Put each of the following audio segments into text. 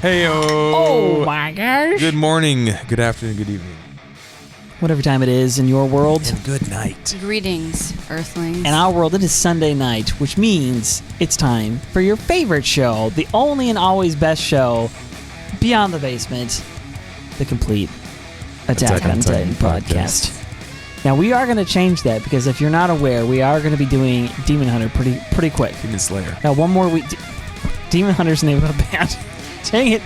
Hey-o. Oh my gosh. Good morning, good afternoon, good evening. Whatever time it is in your world. And good night. Greetings, Earthlings. In our world, it is Sunday night, which means it's time for your favorite show, the only and always best show, Beyond the Basement, the complete Attack on Titan podcast. Now, we are going to change that because if you're not aware, we are going to be doing Demon Hunter pretty quick. Demon Slayer. Now, one more week. Demon Hunter's the name of a band. Dang it.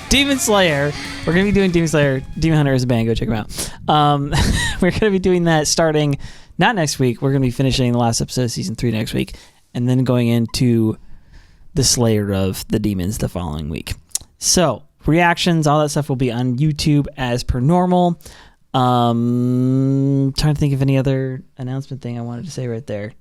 Demon Slayer. We're going to be doing Demon Slayer. Demon Hunter is a band. Go check them out. We're going to be doing that starting, not next week. We're going to be finishing the last episode of Season 3 next week. And then going into the Slayer of the Demons the following week. So, reactions, all that stuff will be on YouTube as per normal. Trying to think of any other announcement thing I wanted to say right there.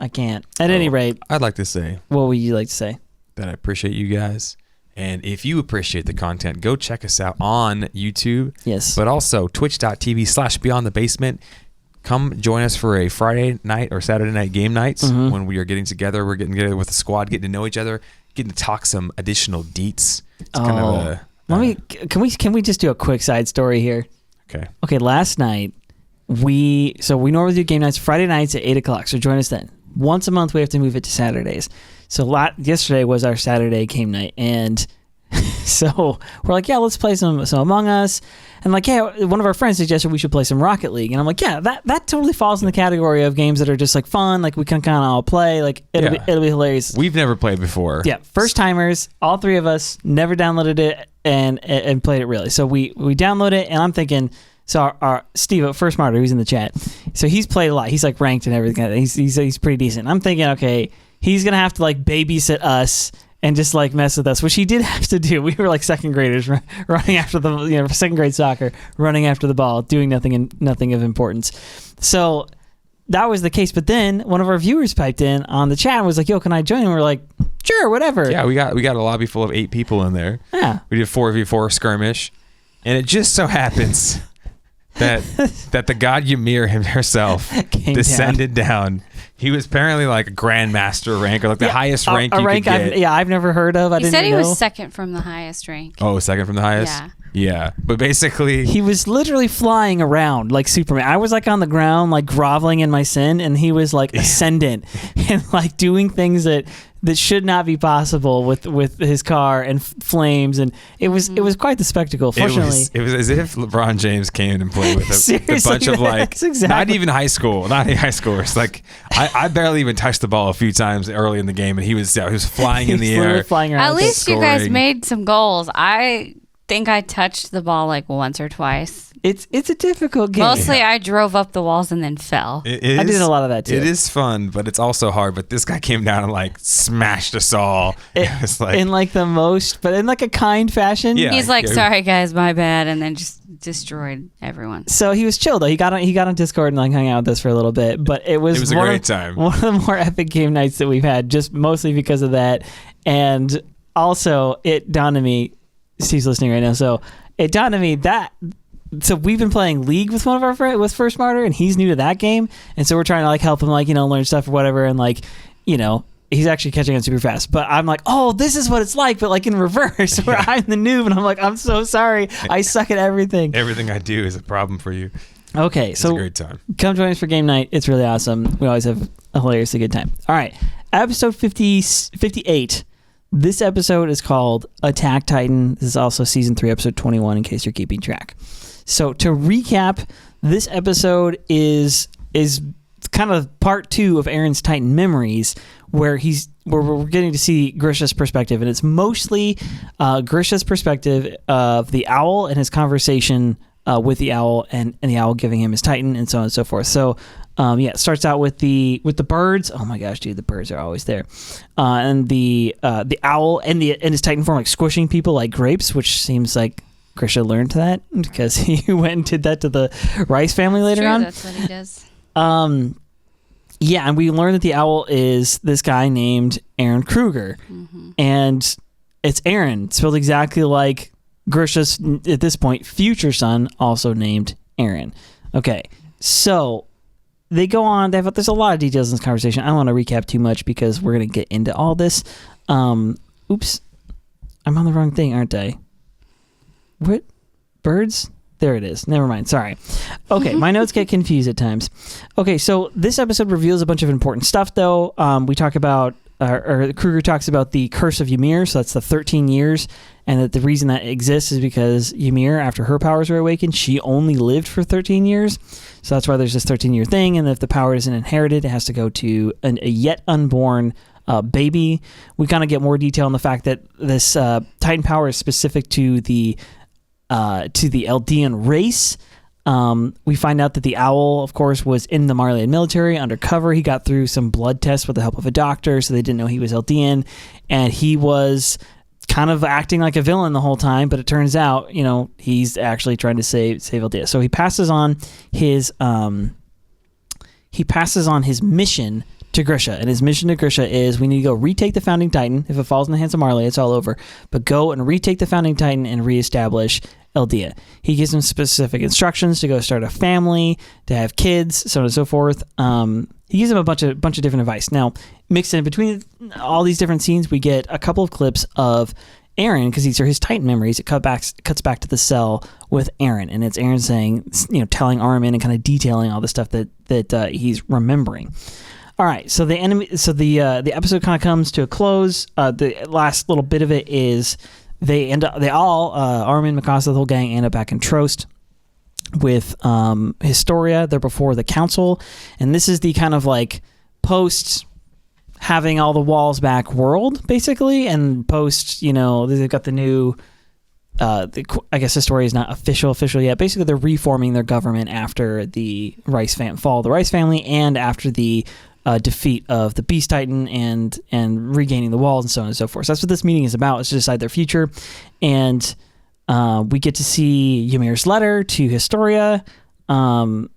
I can't. At any rate. I'd like to say. What would you like to say? That I appreciate you guys. And if you appreciate the content, go check us out on YouTube. Yes. But also twitch.tv/beyondthebasement. Come join us for a Friday night or Saturday night game nights when we are getting together. We're getting together with the squad, getting to know each other, getting to talk some additional deets. It's kind of a... Can we just do a quick side story here? Okay. Last night, we normally do game nights Friday nights at 8 o'clock, so join us then. Once a month, we have to move it to Saturdays. So yesterday was our Saturday game night, and so we're like, yeah, let's play some Among Us. And like, yeah, one of our friends suggested we should play some Rocket League. And I'm like, yeah, that totally falls in the category of games that are just like fun, like we can kind of all play, like it'll be hilarious. We've never played before. Yeah, first timers, all three of us never downloaded it and played it really. So we download it, and I'm thinking, so our Steve, First Martyr, who's in the chat, so he's played a lot. He's like ranked and everything. He's pretty decent. I'm thinking, okay, he's gonna have to like babysit us and just like mess with us, which he did have to do. We were like second graders running after the second grade soccer, running after the ball, doing nothing of importance. So that was the case. But then one of our viewers piped in on the chat and was like, "Yo, can I join?" And we're like, "Sure, whatever." Yeah, we got a lobby full of 8 people in there. Yeah, we did 4v4 skirmish, and it just so happens that the god Ymir herself descended down. He was apparently like a grandmaster rank, or like the highest rank you could get. I've never heard of. He said he was second from the highest rank. Oh, second from the highest? Yeah. But basically... He was literally flying around like Superman. I was like on the ground, like groveling in my sin, and he was like ascendant and like doing things that should not be possible with his car and flames, and it was quite the spectacle. Fortunately, it was as if LeBron James came and played with a bunch of like not even high schoolers. Like I barely even touched the ball a few times early in the game, and he was flying in the air, flying around. At least you guys made some goals. I think I touched the ball like once or twice. It's a difficult game. Mostly I drove up the walls and then fell. I did a lot of that too. It is fun, but it's also hard. But this guy came down and like smashed us all. It was like in like the most, but in like a kind fashion. Yeah, he's like, "Sorry guys, my bad," and then just destroyed everyone. So he was chill though. He got on Discord and like hung out with us for a little bit. But it was a great time. One of the more epic game nights that we've had, just mostly because of that. And also it dawned on me, Steve's listening right now, so it dawned on me that. So we've been playing League with one of our friends, with First Martyr, and he's new to that game, and so we're trying to like help him like learn stuff or whatever, and like he's actually catching on super fast. But I'm like, oh, this is what it's like, but like in reverse, where I'm the noob, and I'm like, I'm so sorry, I suck at everything. Everything I do is a problem for you. Okay, so it's a great time. Come join us for game night. It's really awesome. We always have a hilariously good time. All right, episode 58. This episode is called Attack Titan. This is also season 3, episode 21, in case you're keeping track. So to recap, this episode is kind of part 2 of Eren's Titan Memories, where we're getting to see Grisha's perspective, and it's mostly Grisha's perspective of the owl and his conversation with the owl, and the owl giving him his Titan, and so on and so forth. So it starts out with the birds. Oh my gosh, dude, the birds are always there, and the owl and his Titan form like squishing people like grapes, which seems like Grisha learned that because he went and did that to the Rice family later on. That's what he does. Yeah, and we learned that the owl is this guy named Eren Kruger, and it's Eren, spelled exactly like Grisha's, at this point, future son, also named Eren. Okay, so they go on. There's a lot of details in this conversation. I don't want to recap too much because we're going to get into all this. Oops. I'm on the wrong thing, aren't I? What? Birds? There it is. Never mind. Sorry. Okay, my notes get confused at times. Okay, so this episode reveals a bunch of important stuff, though. We talk about, or Kruger talks about the curse of Ymir, so that's the 13 years, and that the reason that exists is because Ymir, after her powers were awakened, she only lived for 13 years. So that's why there's this 13-year thing, and if the power isn't inherited, it has to go to a yet unborn baby. We kind of get more detail on the fact that this Titan power is specific to the Eldian race. We find out that the owl, of course, was in the Marleyan military undercover. He got through some blood tests with the help of a doctor, so they didn't know he was Eldian, and he was kind of acting like a villain the whole time, but it turns out, he's actually trying to save Eldia. So he passes on his mission to Grisha, and his mission to Grisha is we need to go retake the Founding Titan. If it falls in the hands of Marley, it's all over. But go and retake the Founding Titan and reestablish Eldia. He gives him specific instructions to go start a family, to have kids, so on and so forth. He gives him a bunch of different advice. Now, mixed in between all these different scenes, we get a couple of clips of Eren, because these are his Titan memories. It cuts back to the cell with Eren, and it's Eren saying, telling Armin and kind of detailing all the stuff that he's remembering. All right, so the episode kind of comes to a close. The last little bit of it is Armin, Mikasa, the whole gang end up back in Trost with Historia. They're before the council, and this is the kind of like post having all the walls back world, basically, and post, they've got the new. I guess Historia is not official yet. Basically, they're reforming their government after the fall of the Rice family, and after the defeat of the Beast Titan and regaining the walls and so on and so forth. So that's what this meeting is about, is to decide their future. And we get to see Ymir's letter to Historia. And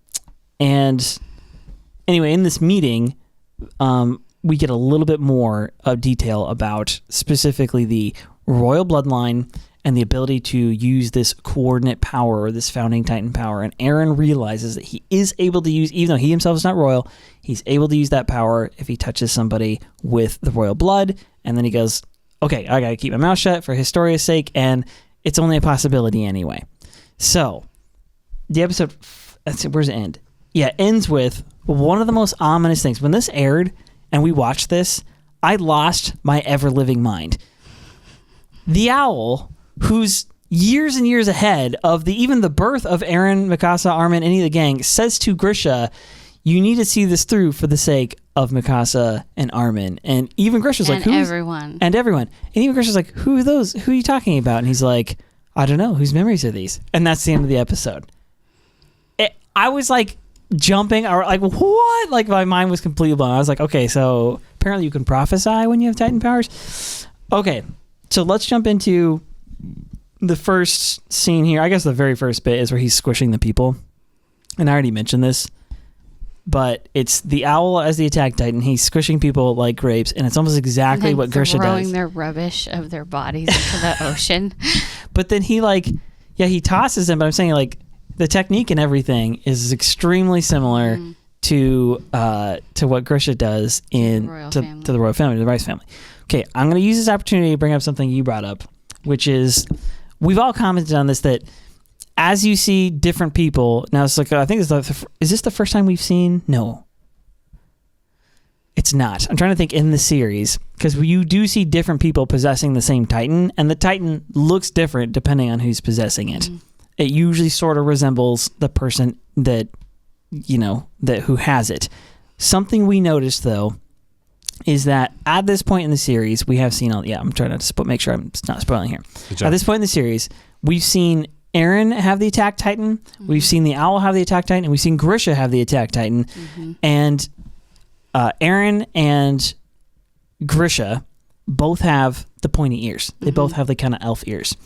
anyway, in this meeting, we get a little bit more of detail about specifically the royal bloodline and the ability to use this coordinate power, or this Founding Titan power. And Eren realizes that he is able to use, even though he himself is not royal, he's able to use that power if he touches somebody with the royal blood. And then he goes, okay, I got to keep my mouth shut for Historia's sake, and it's only a possibility anyway. So, the episode, where's it end? Yeah, ends with one of the most ominous things. When this aired and we watched this, I lost my ever-living mind. The owl, who's years and years ahead of even the birth of Eren, Mikasa, Armin, any of the gang, says to Grisha, you need to see this through for the sake of Mikasa and Armin. And even Grisha's like, everyone. And everyone. And even Grisha's like, who are those? Who are you talking about? And he's like, I don't know. Whose memories are these? And that's the end of the episode. I was like jumping, or like, what? Like, my mind was completely blown. I was like, okay, so apparently you can prophesy when you have Titan powers. Okay, so let's jump into the first scene here. I guess the very first bit is where he's squishing the people. And I already mentioned this, but it's the owl as the attack titan. He's squishing people like grapes, and it's almost exactly what Grisha does. Throwing their rubbish of their bodies into the ocean. But then he he tosses them, but I'm saying the technique and everything is extremely similar to what Grisha does to the royal family, the Rice family. Okay, I'm going to use this opportunity to bring up something you brought up, which is, we've all commented on this, that as you see different people, now it's like, I think is this the first time we've seen? No. It's not. I'm trying to think in the series, because you do see different people possessing the same Titan, and the Titan looks different depending on who's possessing it. It usually sort of resembles the person that who has it. Something we noticed, though, is that at this point in the series, we have seen I'm trying to make sure I'm not spoiling here. At this point in the series, we've seen Eren have the attack titan, we've seen the owl have the attack titan, and we've seen Grisha have the attack titan. And Eren and Grisha both have the pointy ears. They both have the kind of elf ears.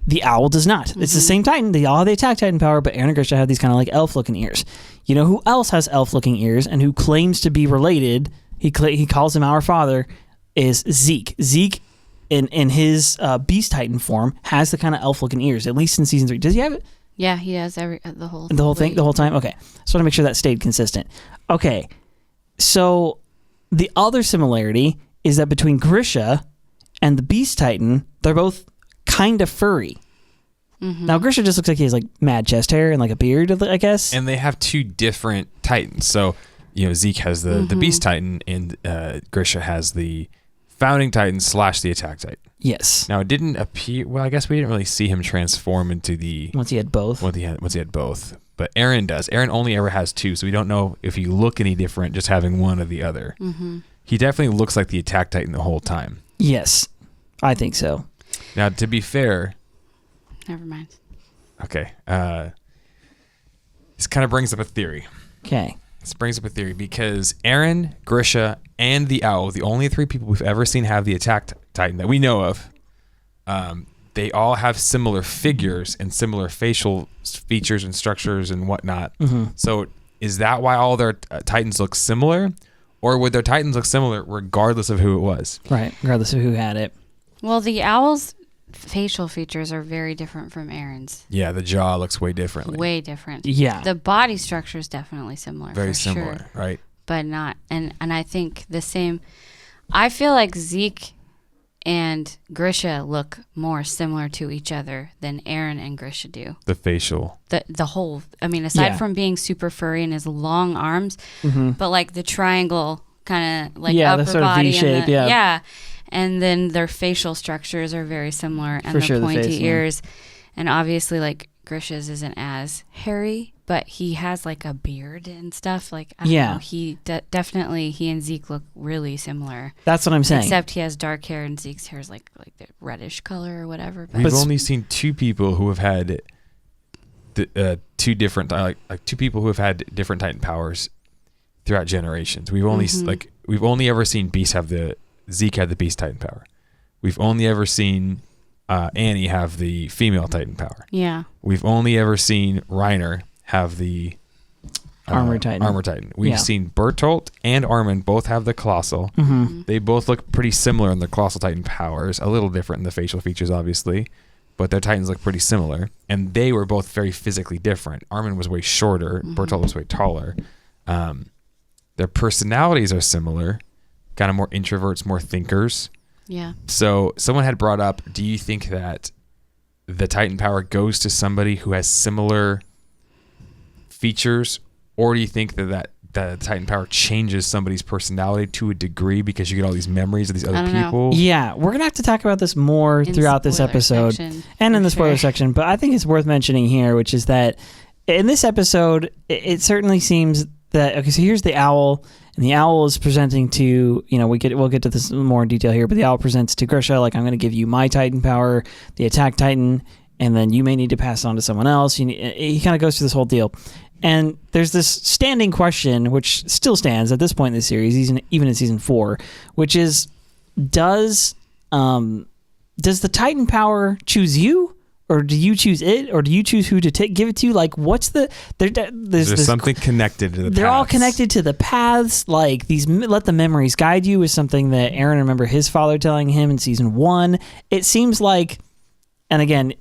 The owl does not. It's the same titan. They all have the attack titan power, but Eren and Grisha have these kind of like elf-looking ears. You know who else has elf-looking ears and who claims to be related? He calls him our father, is Zeke. Zeke, in his Beast Titan form, has the kind of elf-looking ears, at least in season 3. Does he have it? Yeah, he has the whole thing, the whole time? Okay. So I want to make sure that stayed consistent. Okay. So the other similarity is that between Grisha and the Beast Titan, they're both kind of furry. Now Grisha just looks like he has like mad chest hair and like a beard, I guess. And they have two different titans. So, Zeke has the Beast Titan, and Grisha has the Founding Titan / the Attack Titan. Yes. Now it didn't appear. Well, I guess we didn't really see him transform into the. Once he had both. Once he had both, but Eren does. Eren only ever has two, so we don't know if he look any different just having one or the other. He definitely looks like the Attack Titan the whole time. Yes, I think so. Now, to be fair. Never mind. Okay. This kind of brings up a theory. Okay. This brings up a theory because Eren, Grisha, and the Owl, the only three people we've ever seen have the Attack Titan that we know of, they all have similar figures and similar facial features and structures and whatnot. So is that why all their Titans look similar? Or would their Titans look similar regardless of who it was? Right, regardless of who had it. Well, the Owl's facial features are very different from Eren's. Yeah, the jaw looks way differently. Way different. Yeah. The body structure is definitely similar. Very for similar, sure, right? but not. And I think the same. I feel like Zeke and Grisha look more similar to each other than Eren and Grisha do. The facial. The whole. I mean, aside from being super furry and his long arms, but like the triangle kind of like upper the sort body of V shape. yeah. And then their facial structures are very similar, and the pointy ears. And obviously, like, Grisha's isn't as hairy, but he has, like, a beard and stuff. Like, I don't know. He definitely, he and Zeke look really similar. That's what I'm saying. Except he has dark hair, and Zeke's hair is, like the reddish color or whatever. But We've only seen two people who have had two different, two people who have had different Titan powers throughout generations. We've only, we've only ever seen Zeke had the Beast Titan power. We've only ever seen Annie have the female Titan power. Yeah. We've only ever seen Reiner have the Armor Titan. We've seen Bertolt and Armin both have the Colossal. They both look pretty similar in their Colossal Titan powers. A little different in the facial features, obviously, but their Titans look pretty similar. And they were both very physically different. Armin was way shorter. Bertolt was way taller. Their personalities are similar. Kind of more introverts, more thinkers. Yeah. So someone had brought up, do you think that the Titan power goes to somebody who has similar features, or do you think that the Titan power changes somebody's personality to a degree because you get all these memories of these other people? Yeah, we're going to have to talk about this more throughout this episode and in the spoiler section, but I think it's worth mentioning here, which is that in this episode, it certainly seems that, okay, so here's the Owl. And the Owl is presenting to, we'll get to this more in detail here, but the Owl presents to Grisha, like, I'm going to give you my Titan power, the Attack Titan, and then you may need to pass it on to someone else. He kind of goes through this whole deal. And there's this standing question, which still stands at this point in the series, even in season 4, which is, does the Titan power choose you? Or do you choose it? Or do you choose who to give it to? Like, what's the... There's something connected to the paths. They're all connected to the paths. Like, these let the memories guide you is something that Eren remember his father telling him in season 1. It seems like... And again,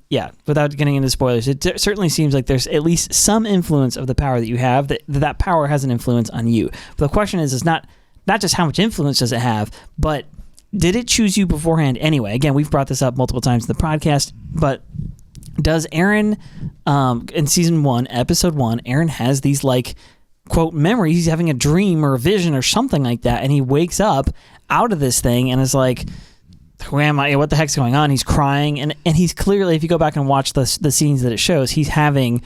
without getting into spoilers, it certainly seems like there's at least some influence of the power that you have, that power has an influence on you. But the question is not just how much influence does it have, but did it choose you beforehand anyway? Again, we've brought this up multiple times in the podcast, but does Eren, in season 1, episode 1, Eren has these, like, quote, memories. He's having a dream or a vision or something like that, and he wakes up out of this thing and is like, who am I? What the heck's going on? He's crying, and he's clearly, if you go back and watch the scenes that it shows, he's having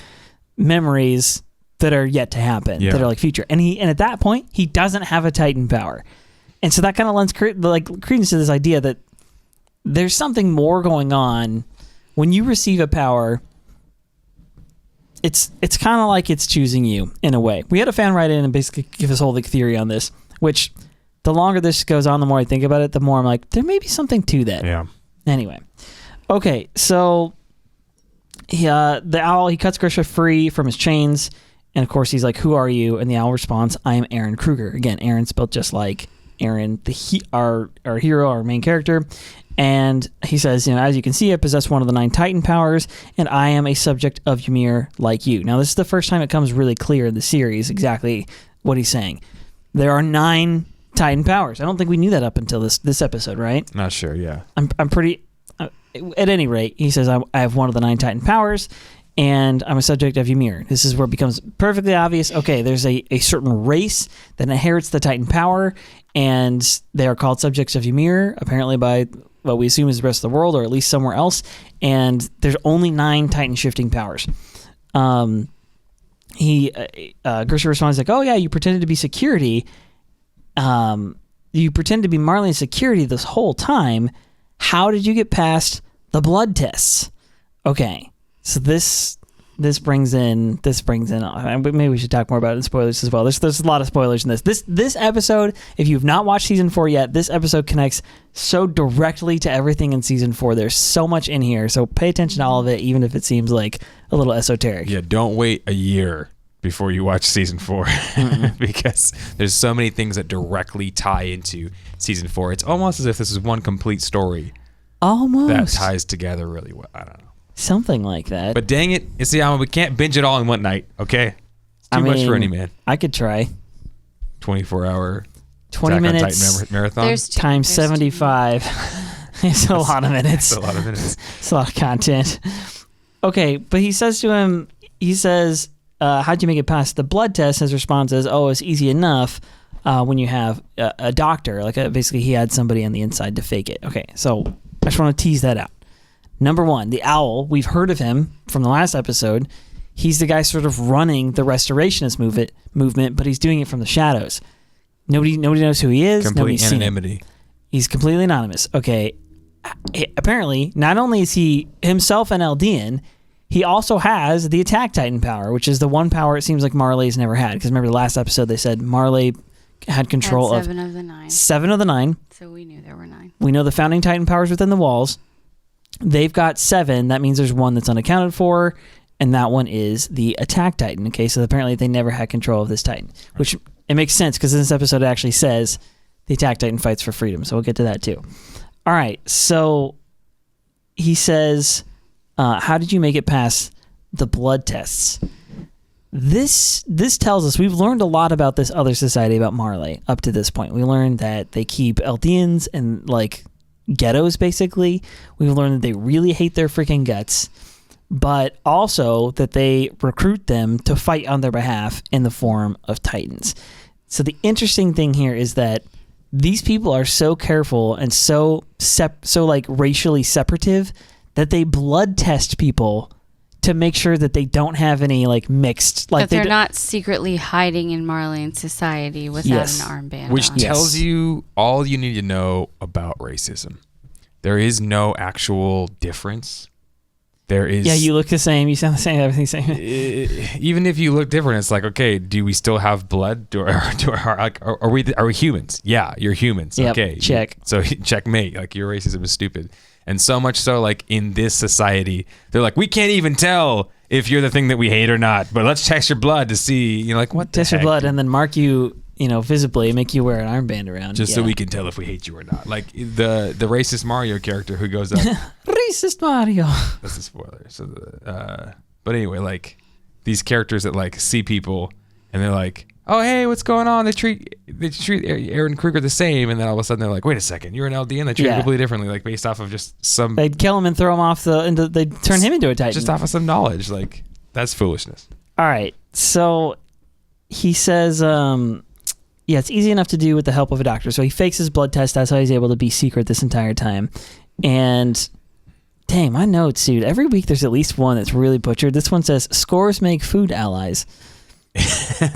memories that are yet to happen, that are like future. And at that point, he doesn't have a Titan power. And so that kind of lends credence to this idea that there's something more going on. When you receive a power, it's kind of like it's choosing you in a way. We had a fan write in and basically give us whole theory on this, which the longer this goes on, the more I think about it, the more I'm like, there may be something to that. Yeah. Anyway. Okay, so the Owl, he cuts Grisha free from his chains, and of course he's like, who are you? And the Owl responds, I am Eren Kruger. Again, Eren spelled just like Eren, our hero, our main character. And he says, as you can see, I possess one of the 9 Titan powers, and I am a subject of Ymir like you. Now, this is the first time it comes really clear in the series exactly what he's saying. There are 9 Titan powers. I don't think we knew that up until this episode, right? Not sure, yeah. I'm pretty... at any rate, he says, I have one of the 9 Titan powers, and I'm a subject of Ymir. This is where it becomes perfectly obvious. Okay, there's a certain race that inherits the Titan power, and they are called subjects of Ymir, apparently by what we assume is the rest of the world, or at least somewhere else. And there's only 9 Titan shifting powers. Grisha responds like, "Oh yeah, you pretended to be security. You pretended to be Marley's security this whole time. How did you get past the blood tests?" Okay. So this brings in maybe we should talk more about it in spoilers as well. There's a lot of spoilers in this. This episode, if you've not watched season 4 yet, this episode connects so directly to everything in season 4. There's so much in here, so pay attention to all of it, even if it seems like a little esoteric. Yeah, don't wait a year before you watch season 4 because there's so many things that directly tie into season 4. It's almost as if this is one complete story. Almost. That ties together really well. I don't know. Something like that. But dang it, we can't binge it all in one night, okay? It's too much for any man. I could try. 24-hour 20 minutes marathon. Times 75. It's a lot of minutes. It's a lot of minutes. It's a lot of content. Okay, but he says to him, how'd you make it past the blood test? His response is, oh, it's easy enough when you have a doctor. Basically, he had somebody on the inside to fake it. Okay, so I just want to tease that out. Number 1, the owl. We've heard of him from the last episode. He's the guy sort of running the restorationist movement, but he's doing it from the shadows. Nobody knows who he is. Complete anonymity. He's completely anonymous. Okay. Apparently, not only is he himself an Eldian, he also has the Attack Titan power, which is the one power it seems like Marley's never had. Because remember the last episode they said Marley had control of 7 of the 9. 7 of the 9. So we knew there were 9. We know the founding Titan powers within the walls. They've got 7. That means there's one that's unaccounted for, and that one is the Attack Titan. Okay, so apparently they never had control of this Titan, which it makes sense because in this episode it actually says the Attack Titan fights for freedom. So we'll get to that too. All right, so he says, how did you make it past the blood tests? This tells us we've learned a lot about this other society, about Marley, up to this point. We learned that they keep Eldians in ghettos, basically. We've learned that they really hate their freaking guts, but also that they recruit them to fight on their behalf in the form of Titans. So the interesting thing here is that these people are so careful and so racially separative that they blood test people to make sure that they don't have any mixed. That they're not secretly hiding in Marleyan society without an armband Which on. tells you all you need to know about racism. There is no actual difference. There is. Yeah, you look the same. You sound the same. Everything's the same. Even if you look different, it's like, okay, do we still have blood? Are we humans? Yeah, you're humans. Yep, okay, check. So checkmate. Your racism is stupid. And so much so, in this society, they're like, we can't even tell if you're the thing that we hate or not. But let's test your blood to see. What? Test your blood and then mark you. Visibly make you wear an armband around. Just so we can tell if we hate you or not. The racist Mario character who goes up. Racist Mario. That's a spoiler. So, but anyway, these characters that see people and they're like, oh, hey, what's going on? They treat Eren Kruger the same. And then all of a sudden they're like, wait a second, you're an Eldia. And they treat him completely differently, based off of just some. They'd kill him and throw him off they'd turn him into a Titan. Just off of some knowledge. That's foolishness. All right. So he says, yeah, it's easy enough to do with the help of a doctor. So he fakes his blood test. That's how he's able to be secret this entire time. And dang, my notes, dude. Every week there's at least one that's really butchered. This one says, scores make food allies.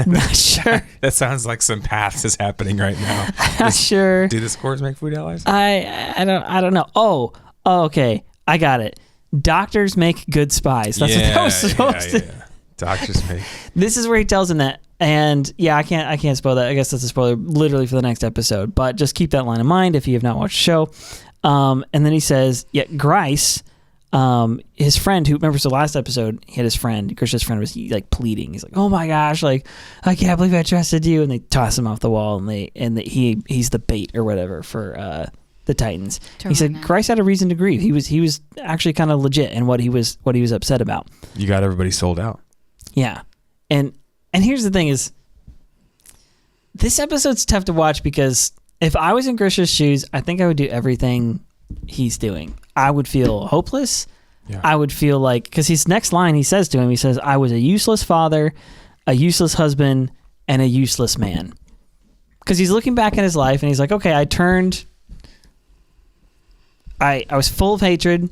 Not sure. That sounds like some paths is happening right now. Not sure. Do the scores make food allies? I don't know. Oh, okay. I got it. Doctors make good spies. That's what that was supposed to. Yeah. Doctors make. This is where he tells him that. And yeah, I can't spoil that. I guess that's a spoiler literally for the next episode. But just keep that line in mind if you have not watched the show. And then he says, Grisha, his friend who remembers the last episode, he had his friend, Grisha's friend was pleading. He's like, oh my gosh, I can't believe I trusted you. And they toss him off the wall and he's the bait or whatever for the Titans. He said Grisha had a reason to grieve. He was actually kind of legit in what he was upset about. You got everybody sold out. Yeah. And here's the thing is, this episode's tough to watch because if I was in Grisha's shoes, I think I would do everything he's doing. I would feel hopeless. Yeah. I would feel like, because his next line he says, I was a useless father, a useless husband, and a useless man. Because he's looking back at his life and he's like, okay, I was full of hatred.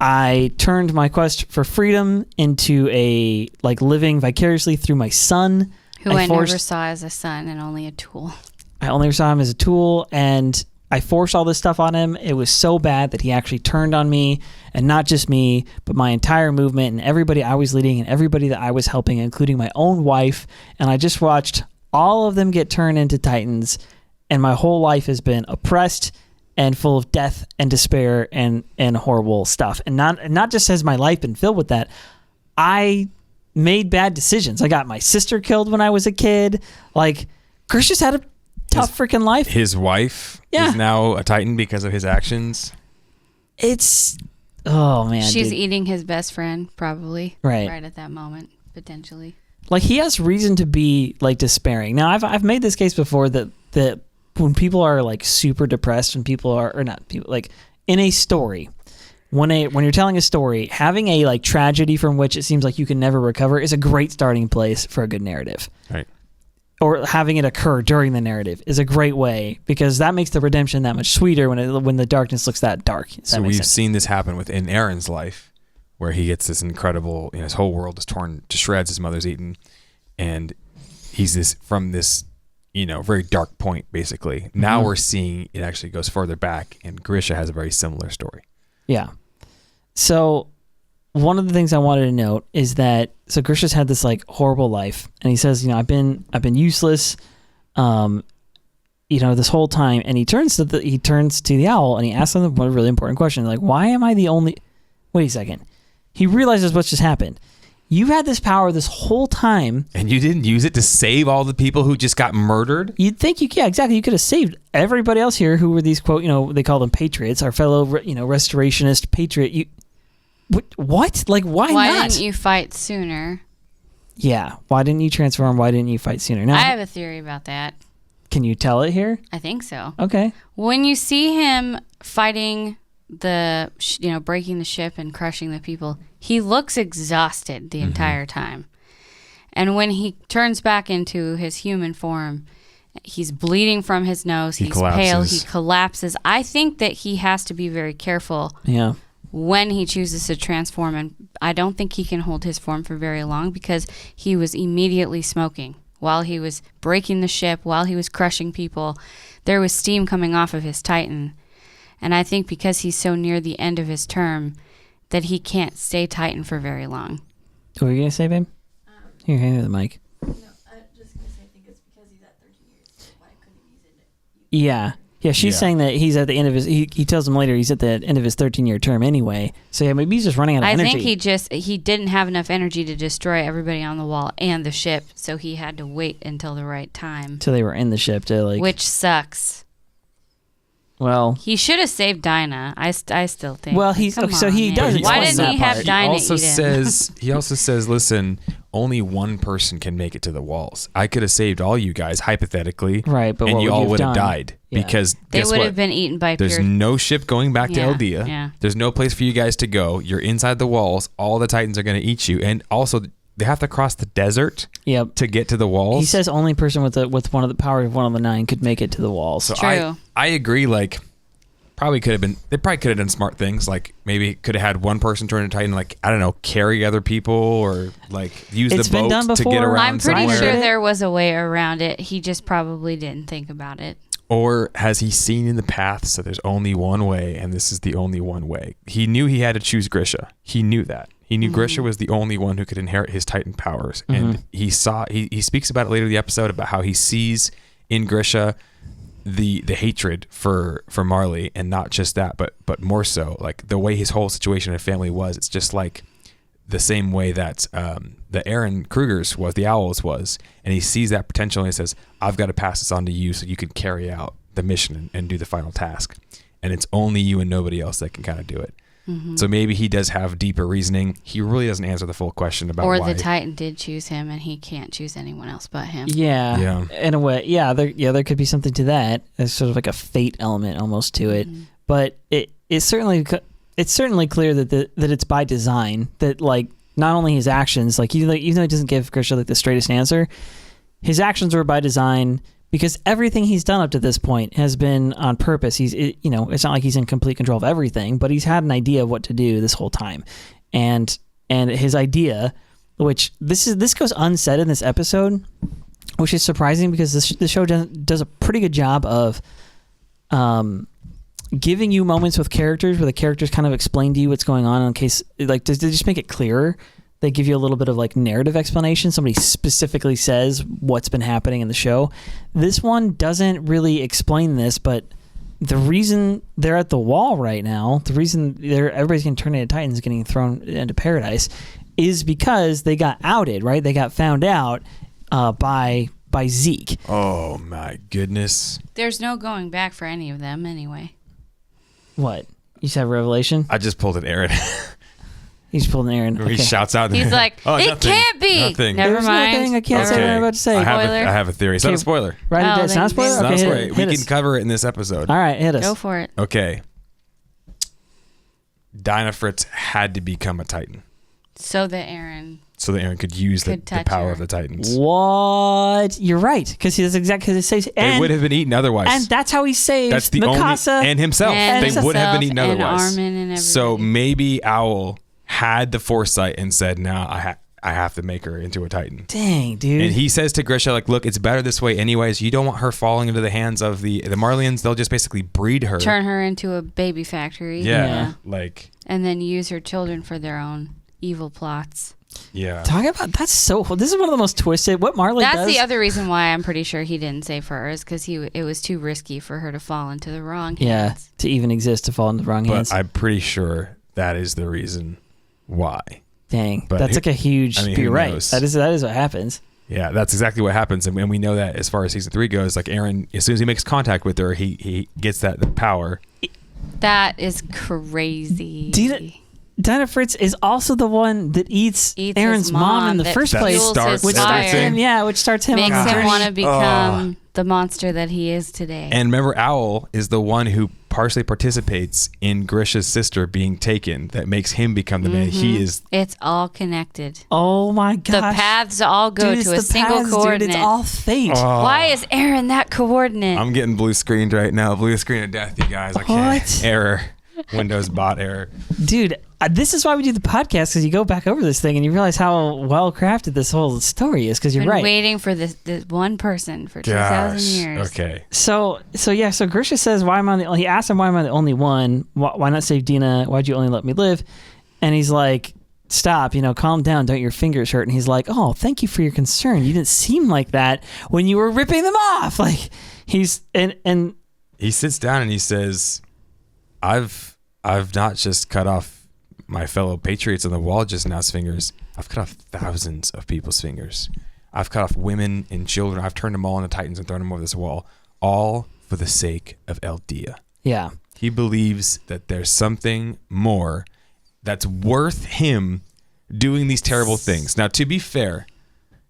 I turned my quest for freedom into a living vicariously through my son. Who I never saw as a son and only a tool. I only saw him as a tool, and I forced all this stuff on him. It was so bad that he actually turned on me, and not just me, but my entire movement and everybody I was leading and everybody that I was helping, including my own wife. And I just watched all of them get turned into Titans, and my whole life has been oppressed and full of death and despair and horrible stuff. And not just has my life been filled with that, I made bad decisions. I got my sister killed when I was a kid. Grisha's had a tough freaking life. His wife is now a Titan because of his actions. Oh man. She's eating his best friend, probably. Right at that moment, potentially. He has reason to be despairing. Now I've made this case before that when people are super depressed, when people are, or not people, in a story, when you're telling a story, having a tragedy from which it seems like you can never recover is a great starting place for a good narrative. Right. Or having it occur during the narrative is a great way, because that makes the redemption that much sweeter when the darkness looks that dark. So we've seen this happen within Eren's life, where he gets this incredible, his whole world is torn to shreds, his mother's eaten, and he's from this very dark point, basically. Now we're seeing it actually goes further back, and Grisha has a very similar story. Yeah. So one of the things I wanted to note is that Grisha's had this horrible life, and he says, I've been useless, this whole time. And he turns to the owl and he asks him a really important question, why am I the only? Wait a second. He realizes what's just happened. You had this power this whole time, and you didn't use it to save all the people who just got murdered. You'd think exactly. You could have saved everybody else here who were these quote, they call them patriots, our fellow, restorationist patriot. What? Why not? Why didn't you fight sooner? Yeah. Why didn't you transform? Why didn't you fight sooner? Now, I have a theory about that. Can you tell it here? I think so. Okay. When you see him fighting breaking the ship and crushing the people, he looks exhausted the entire time. And when he turns back into his human form, he's bleeding from his nose. He's pale. He collapses. I think that he has to be very careful. Yeah. When he chooses to transform, and I don't think he can hold his form for very long, because he was immediately smoking while he was breaking the ship, while he was crushing people. There was steam coming off of his Titan. And I think because he's so near the end of his term, that he can't stay Titan for very long. What were you going to say, babe? Here, hand me the mic. No, I'm just going to say I think it's because he's at 13 years. So why couldn't he use it? Yeah. Yeah, she's saying that he's at the end of his... He tells him later he's at the end of his 13-year term anyway. So yeah, maybe he's just running out of energy. I think he didn't have enough energy to destroy everybody on the wall and the ship, so he had to wait until the right time. Till they were in the ship to Which sucks. Well... He should have saved Dinah. I still think. Well, he does. Why didn't he have Dinah eat him? He also says, listen, only one person can make it to the walls. I could have saved all you guys, hypothetically. Right, but and what you all would have died. Yeah. Because they would have been eaten by There's no ship going back to Eldia. Yeah. There's no place for you guys to go. You're inside the walls. All the Titans are going to eat you. And also, they have to cross the desert to get to the walls. He says only person with one of the power of one of the 9 could make it to the walls. So True. I agree, they probably could have done smart things, maybe could have had one person turn into Titan, I don't know, carry other people, or use the boat to get around. I'm pretty somewhere. sure there was a way around it. He just probably didn't think about it. Or has he seen in the path, so there's only one way, and this is the only one way? He knew he had to choose Grisha. He knew that. He knew Grisha was the only one who could inherit his Titan powers. And he speaks about it later in the episode, about how he sees in Grisha the hatred for Marley, and not just that, but more so the way his whole situation and family was. It's just the same way that the Eren Krugers was, the Owls was, and he sees that potential and he says, I've got to pass this on to you so you can carry out the mission and do the final task. And it's only you and nobody else that can kind of do it. So maybe he does have deeper reasoning. He really doesn't answer the full question about why. Or the Titan did choose him, and he can't choose anyone else but him. Yeah. In a way, there could be something to that. There's sort of a fate element almost to it. But it certainly it's certainly clear that it's by design, that like not only his actions, like even though he doesn't give Grisha like the straightest answer, his actions were by design because everything he's done up to this point has been on purpose. It's not like he's in complete control of everything, but he's had an idea of what to do this whole time. And his idea, which this goes unsaid in this episode, which is surprising because the show does a pretty good job of giving you moments with characters where the characters kind of explain to you what's going on in case, like, they just make it clearer. They give you a little bit of like narrative explanation. Somebody specifically says what's been happening in the show. This one doesn't really explain this, but the reason they're at the wall right now, the reason everybody's getting turned into Titans, getting thrown into paradise, is because they got outed, right? They got found out by Zeke. Oh my goodness. There's no going back for any of them anyway. What? You just have a revelation? I just pulled an Eren. He's pulled an Eren. Okay. He shouts out. He's like, it can't be. Nothing. Never There's mind. nothing. I can't say what I'm about to say. I have a theory. It's not a spoiler. Right? It's not a spoiler? It's not a Okay, spoiler. We can cover it in this episode. All right, hit us. Go for it. Okay. Dinah had to become a Titan. So that Eren could use the power her. of the Titans. What? You're right, because he does exactly because it says. They would have been eaten otherwise. And that's how he saves that's the Mikasa only, and himself. And they would have been eaten and otherwise. Armin and everybody. So maybe Owl had the foresight and said, "No, I have to make her into a Titan." Dang, dude. And he says to Grisha, like, "Look, it's better this way, anyways. You don't want her falling into the hands of the Marlians. They'll just basically breed her, turn her into a baby factory. Yeah. Like, and then use her children for their own evil plots." Yeah. Talking about this is one of the most twisted. What Marley does. That's the other reason why I'm pretty sure he didn't save her is because it was too risky for her to fall into the wrong hands. Yeah, to even exist, to fall into the wrong hands. But I'm pretty sure that is the reason why. Dang, but that's like a huge. You're right. Knows? That is what happens. Yeah, that's exactly what happens, and we know that as far as season 3 goes. Like Eren, as soon as he makes contact with her, he gets the power. That is crazy. Dinah Fritz is also the one that eats Eren's mom in the first place, which starts him. Yeah, which starts him. Makes on him want to become the monster that he is today. And remember, Owl is the one who partially participates in Grisha's sister being taken. That makes him become the man. He is. It's all connected. Oh my gosh! The paths all go to a single coordinate. Dude, it's all fate. Why is Eren that coordinate? I'm getting blue screened right now. Blue screen of death, you guys. I can't. Error. Windows bot error. Dude, this is why we do the podcast, because you go back over this thing and you realize how well crafted this whole story is, because you're right. Waiting for this one person for 2,000 years. Okay. So Grisha says, he asked him, why am I the only one? Why not save Dina? Why'd you only let me live? And he's like, stop, calm down. Don't your fingers hurt. And he's like, oh, thank you for your concern. You didn't seem like that when you were ripping them off. Like and he sits down and he says, I've not just cut off my fellow patriots on the wall just now's fingers. I've cut off thousands of people's fingers. I've cut off women and children. I've turned them all into Titans and thrown them over this wall, all for the sake of Eldia. Yeah. He believes that there's something more that's worth him doing these terrible things. Now, to be fair,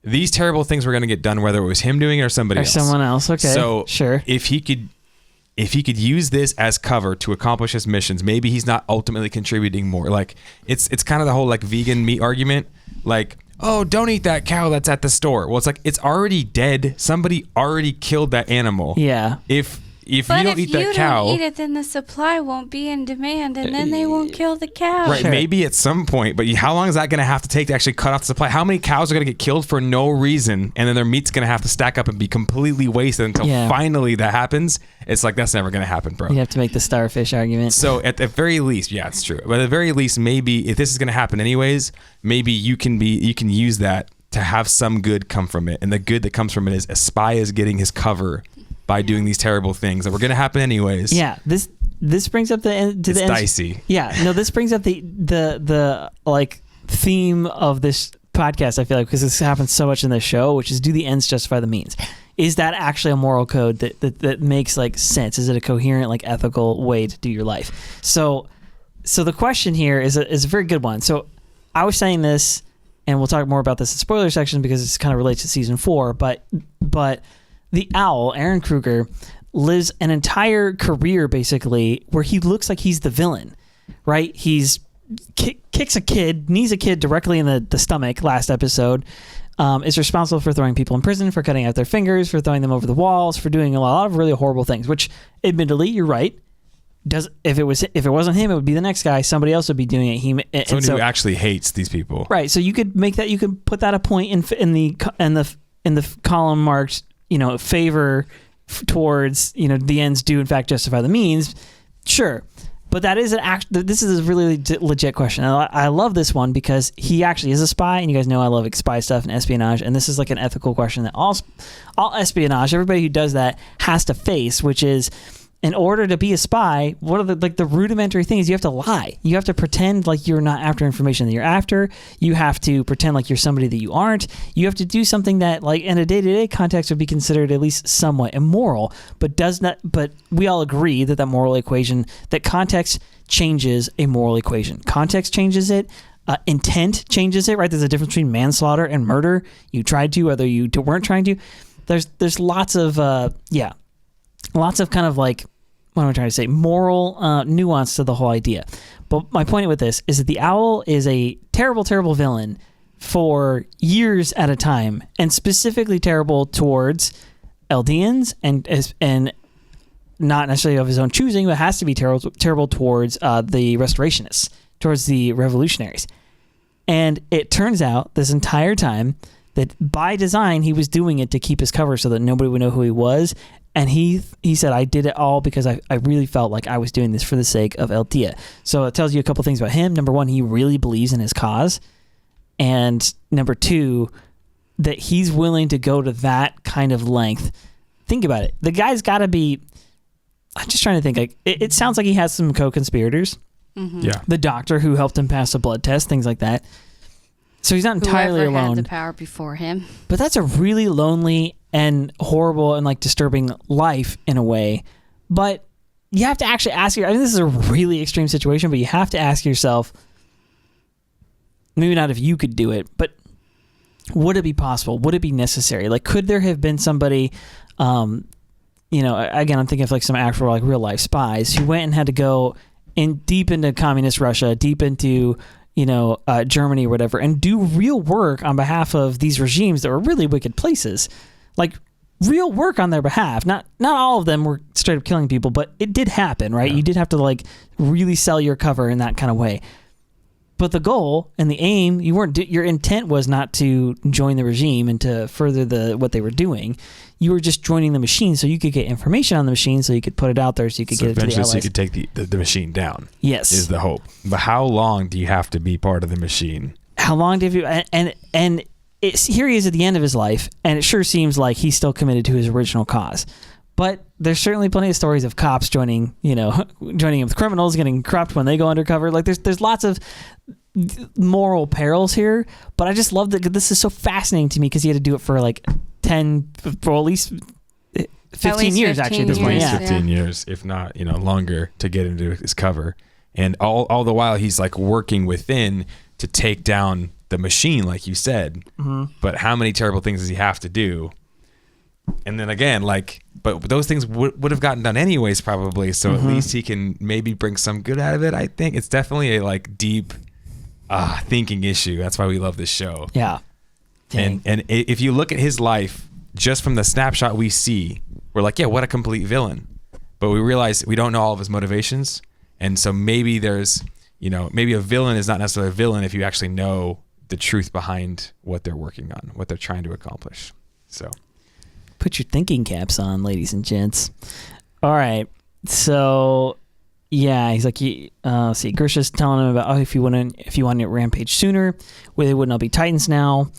these terrible things were going to get done whether it was him doing it or somebody else. Or someone else, okay. So, sure. If he could use this as cover to accomplish his missions, maybe he's not ultimately contributing more. Like it's kind of the whole like vegan meat argument. Like, oh, don't eat that cow that's at the store. Well, it's like it's already dead. Somebody already killed that animal. Yeah. If you don't eat that cow, don't eat it, then the supply won't be in demand, and then they won't kill the cow. Right? Sure. Maybe at some point, but how long is that going to have to take to actually cut off the supply? How many cows are going to get killed for no reason, and then their meat's going to have to stack up and be completely wasted until finally that happens? It's like that's never going to happen, bro. You have to make the starfish argument. So at the very least, yeah, it's true. But at the very least, maybe if this is going to happen anyways, maybe you can use that to have some good come from it, and the good that comes from it is a spy is getting his cover by doing these terrible things that were going to happen anyways. Yeah, this brings up the end. It's dicey. Yeah, no, this brings up the like theme of this podcast. I feel like because this happens so much in this show, which is do the ends justify the means? Is that actually a moral code that makes like sense? Is it a coherent like ethical way to do your life? So the question here is a very good one. So I was saying this, and we'll talk more about this in spoiler section because it kind of relates to season 4, but. The owl, Eren Kruger, lives an entire career basically where he looks like he's the villain, right? He's kicks a kid, knees a kid directly in the stomach last episode, is responsible for throwing people in prison, for cutting out their fingers, for throwing them over the walls, for doing a lot of really horrible things, which admittedly, you're right. If it wasn't him, it would be the next guy. Somebody else would be doing it. Someone who actually hates these people. Right. So you could make that, you could put that a point in the column marked, favor towards, the ends do in fact justify the means. Sure. But that is this is a really legit question. I love this one because he actually is a spy, and you guys know I love spy stuff and espionage, and this is like an ethical question that all espionage, everybody who does that has to face, which is, in order to be a spy, what are the rudimentary things? You have to lie. You have to pretend like you're not after information that you're after. You have to pretend like you're somebody that you aren't. You have to do something that, like, in a day-to-day context would be considered at least somewhat immoral, but we all agree that moral equation, that context changes a moral equation. Context changes it. Intent changes it, right? There's a difference between manslaughter and murder. You tried to, whether you weren't trying to. There's lots of kind of like, what am I trying to say? Moral nuance to the whole idea. But my point with this is that the owl is a terrible, terrible villain for years at a time, and specifically terrible towards Eldians and not necessarily of his own choosing, but has to be terrible towards the restorationists, towards the revolutionaries. And it turns out this entire time that by design he was doing it to keep his cover so that nobody would know who he was. And he said, I did it all because I really felt like I was doing this for the sake of Eldia. So it tells you a couple things about him. Number one, he really believes in his cause. And number two, that he's willing to go to that kind of length. Think about it. The guy's got to be, I'm just trying to think, like it sounds like he has some co-conspirators. Mm-hmm. Yeah. The doctor who helped him pass a blood test, things like that. So he's not entirely Whoever alone. had the power before him. But that's a really lonely and horrible and like disturbing life in a way. But you have to actually ask this is a really extreme situation, but you have to ask yourself, maybe not if you could do it, but would it be possible? Would it be necessary? Like, could there have been somebody, again, I'm thinking of like some actual like real life spies who went and had to go deep into communist Russia, deep into Germany or whatever, and do real work on behalf of these regimes that were really wicked places. Like, real work on their behalf. Not all of them were straight up killing people, but it did happen, right? Yeah. You did have to like really sell your cover in that kind of way. But the goal and the aim, your intent was not to join the regime and to further what they were doing. You were just joining the machine so you could get information on the machine, so you could put it out there, so you could get it to the allies. So you could take the machine down. Yes, is the hope. But how long do you have to be part of the machine? How long do you and here he is at the end of his life, and it sure seems like he's still committed to his original cause. But there's certainly plenty of stories of cops joining in with criminals, getting corrupt when they go undercover. Like there's lots of moral perils here. But I just love that this is so fascinating to me because he had to do it for like 10, for at least 15 years actually. At this point, 15 years, if not longer, to get into his cover. And all the while he's like working within to take down the machine, like you said. Mm-hmm. But how many terrible things does he have to do? And then again, but those things would have gotten done anyways, probably. So mm-hmm. at least he can maybe bring some good out of it. I think it's definitely a like deep thinking issue. That's why we love this show. Yeah. And if you look at his life just from the snapshot we see, we're like, yeah, what a complete villain. But we realize we don't know all of his motivations. And so maybe there's, maybe a villain is not necessarily a villain if you actually know the truth behind what they're working on, what they're trying to accomplish. So put your thinking caps on, ladies and gents. All right. So yeah, he's like, let's see, Grisha's telling him about, if you want to rampage sooner, they would not be Titans now.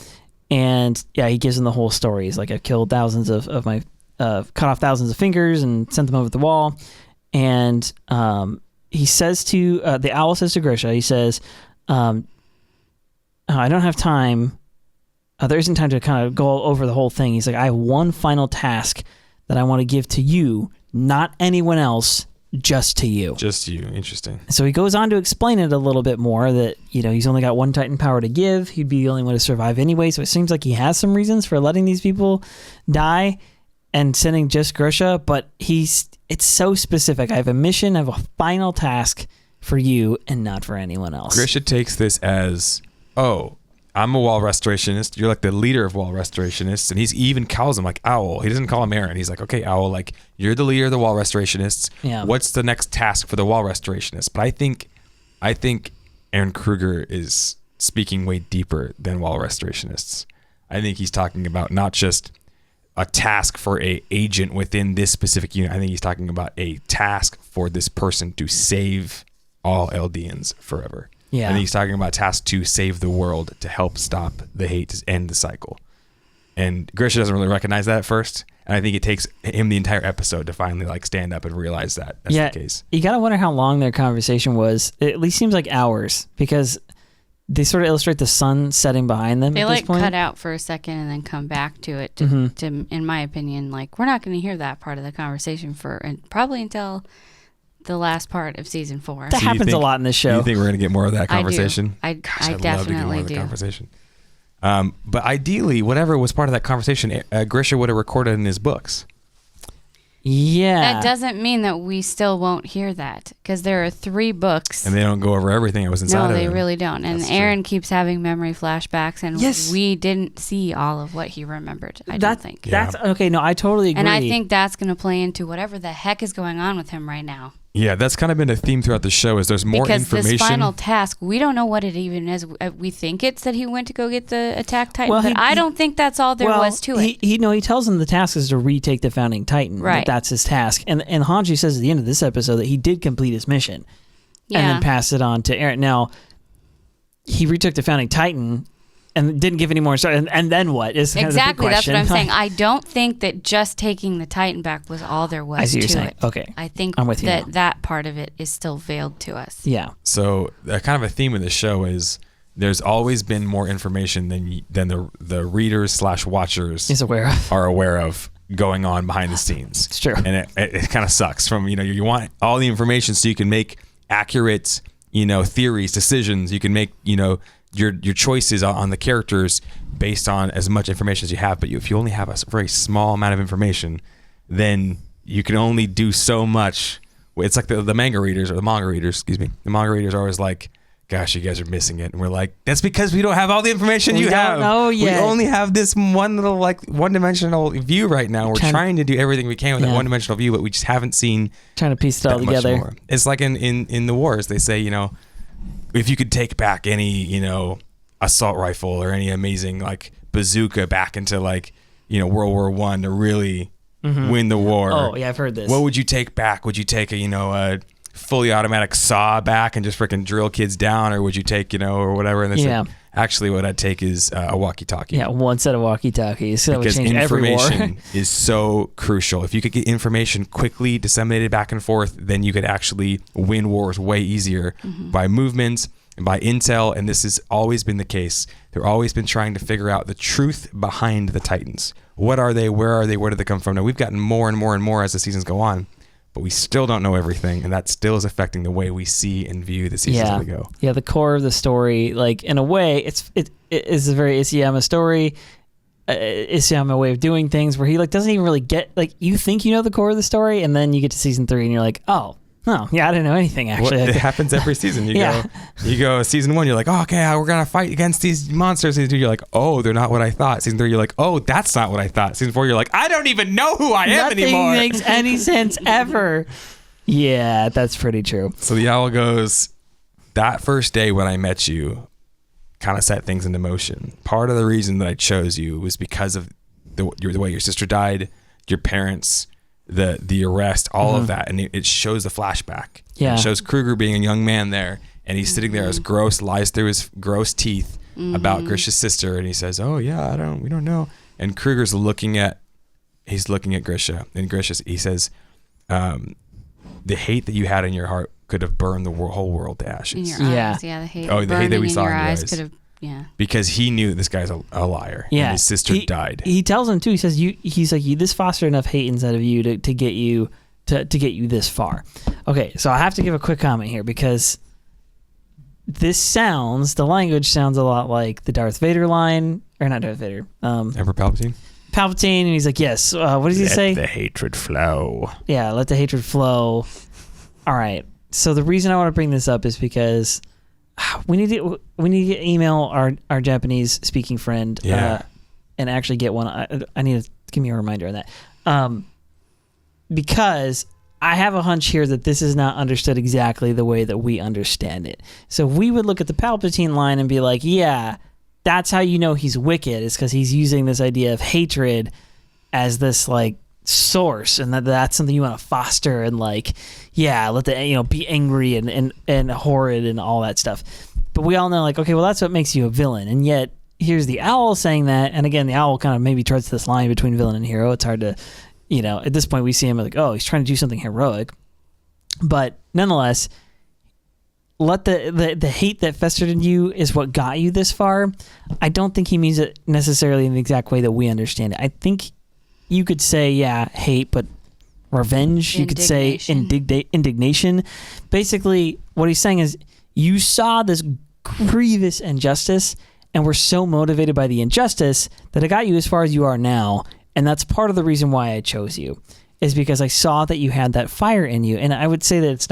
And yeah, he gives him the whole story. He's like, I've killed thousands of my, cut off thousands of fingers and sent them over the wall. And he says to, the owl says to Grisha, he says, I don't have time. There isn't time to kind of go over the whole thing. He's like, I have one final task that I want to give to you, not anyone else, just to you. Just you. Interesting. So he goes on to explain it a little bit more that, he's only got one Titan power to give. He'd be the only one to survive anyway. So it seems like he has some reasons for letting these people die and sending just Grisha, but it's so specific. I have a mission. I have a final task for you and not for anyone else. Grisha takes this as, oh, I'm a wall restorationist. You're like the leader of wall restorationists. And he even calls him like Owl. He doesn't call him Eren. He's like, okay, Owl, like you're the leader of the wall restorationists. Yeah. What's the next task for the wall restorationists? But I think Eren Kruger is speaking way deeper than wall restorationists. I think he's talking about not just a task for a agent within this specific unit. I think he's talking about a task for this person to save all Eldians forever. Yeah. And he's talking about task to save the world, to help stop the hate, to end the cycle. And Grisha doesn't really recognize that at first. And I think it takes him the entire episode to finally like stand up and realize that that's the case. You got to wonder how long their conversation was. It at least seems like hours, because they sort of illustrate the sun setting behind them. They at this like point. cut out for a second and then come back to it. To, in my opinion, like we're not going to hear that part of the conversation probably until the last part of season 4. That happens a lot in this show. Do you think we're going to get more of that conversation? I I'd definitely love to get more of the do. conversation. But ideally, whatever was part of that conversation, Grisha would have recorded in his books. Yeah. That doesn't mean that we still won't hear that, because there are 3 books. And they don't go over everything that was inside of No, them. they really don't. And That's Eren true. keeps having memory flashbacks, and we didn't see all of what he remembered, I don't think. That's okay. No, I totally agree. And I think that's going to play into whatever the heck is going on with him right now. Yeah, that's kind of been a theme throughout the show. Is there's more because information. This final task, we don't know what it even is. We think it's that he went to go get the attack Titan, Well, but I don't think that's all there was to it. He tells him the task is to retake the founding Titan. Right. That's his task. And Hanji says at the end of this episode that he did complete his mission. Yeah. And then pass it on to Eren. Now, he retook the founding Titan and didn't give any more instructions. And then what? Is kind Exactly. of the big That's what I'm question. saying. I don't think that just taking the Titan back was all there was I see what to you're saying. it. Okay. I think I'm with you now. that part of it is still veiled to us. Yeah. So kind of a theme of the show is there's always been more information than the readers / watchers He's aware of. are aware of going on behind the scenes. It's true. And it kind of sucks from, you want all the information so you can make accurate, theories, decisions. You can make, your choices on the characters based on as much information as you have. But if you only have a very small amount of information, then you can only do so much. It's like the manga readers or the manga readers, The manga readers are always like, gosh, you guys are missing it. And we're like, that's because we don't have all the information you have. know yet. We only have this one little one-dimensional view right now. We're trying to do everything we can with that one-dimensional view, but we just haven't seen Trying to piece it all that much together. more. It's like in the wars, they say, if you could take back any, assault rifle or any amazing like bazooka back into like, World War I to really win the war. Oh, yeah, I've heard this. What would you take back? Would you take a fully automatic saw back and just freaking drill kids down, or would you take, or whatever? And they said, actually what I'd take is a walkie-talkie. Yeah, one set of walkie-talkies. That Because would change every war. information is so crucial. If you could get information quickly disseminated back and forth, then you could actually win wars way easier by movements and by intel. And this has always been the case. They've always been trying to figure out the truth behind the Titans. What are they? Where are they? Where did they come from? Now, we've gotten more and more and more as the seasons go on, but we still don't know everything, and that still is affecting the way we see and view the seasons as we go. Yeah, the core of the story, like in a way, it is a very Isayama story, Isayama way of doing things, where he like doesn't even really get, like, you think you know the core of the story, and then you get to season 3 and you're like, oh yeah, I didn't know anything actually. It happens every season. You go season 1, you're like, oh, okay, we're gonna fight against these monsters. Season 2, you're like, oh, they're not what I thought. Season 3, you're like, oh, that's not what I thought. Season 4, you're like, I don't even know who I am anymore. Nothing makes any sense ever. Yeah, that's pretty true. So the owl goes, that first day when I met you kind of set things into motion. Part of the reason that I chose you was because of the way your sister died, your parents, the arrest, all of that. And it shows the flashback. Yeah. It shows Kruger being a young man there, and he's sitting there as gross, lies through his gross teeth about Grisha's sister, and he says, oh yeah, we don't know. And Kruger's looking at Grisha, and he says, the hate that you had in your heart could have burned the whole world to ashes. In your eyes, the hate. Oh, the hate that we saw in your eyes. Could have, because he knew that this guy's a liar. Yeah, and his sister died. He tells him too. He says, he's like, this fostered enough hate inside of you to get you to get you this far. Okay, so I have to give a quick comment here, because the language sounds a lot like the Darth Vader line, or not Darth Vader, Emperor Palpatine. And he's like, yes. What does he say? Let the hatred flow. Yeah, let the hatred flow. All right. So the reason I want to bring this up is because we need to email our Japanese speaking friend and actually get one. I need to give me a reminder on that. Because I have a hunch here that this is not understood exactly the way that we understand it. So we would look at the Palpatine line and be like, yeah, that's how you know he's wicked, is because he's using this idea of hatred as this like source, and that's something you want to foster and like, yeah, let the be angry and horrid and all that stuff. But we all know like, okay, well that's what makes you a villain, and yet here's the owl saying that, and again the owl kind of maybe treads this line between villain and hero. It's hard to, at this point we see him like, oh, he's trying to do something heroic, but nonetheless, let the hate that festered in you is what got you this far. I don't think he means it necessarily in the exact way that we understand it. I think you could say, yeah, hate, but revenge. You could say indignation. Basically, what he's saying is you saw this grievous injustice and were so motivated by the injustice that it got you as far as you are now. And that's part of the reason why I chose you, is because I saw that you had that fire in you. And I would say that it's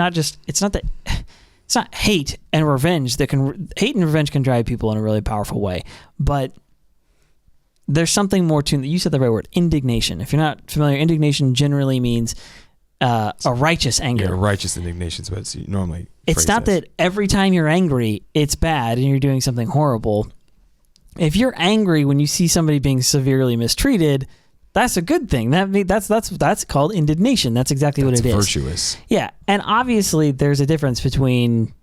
not hate and revenge hate and revenge can drive people in a really powerful way, but there's something more to, you said the right word, indignation. If you're not familiar, indignation generally means a righteous anger. Yeah, righteous indignation is what normally. It's not that every time you're angry, it's bad and you're doing something horrible. If you're angry when you see somebody being severely mistreated, that's a good thing. That's called indignation. That's exactly what it is. Virtuous. Yeah, and obviously there's a difference between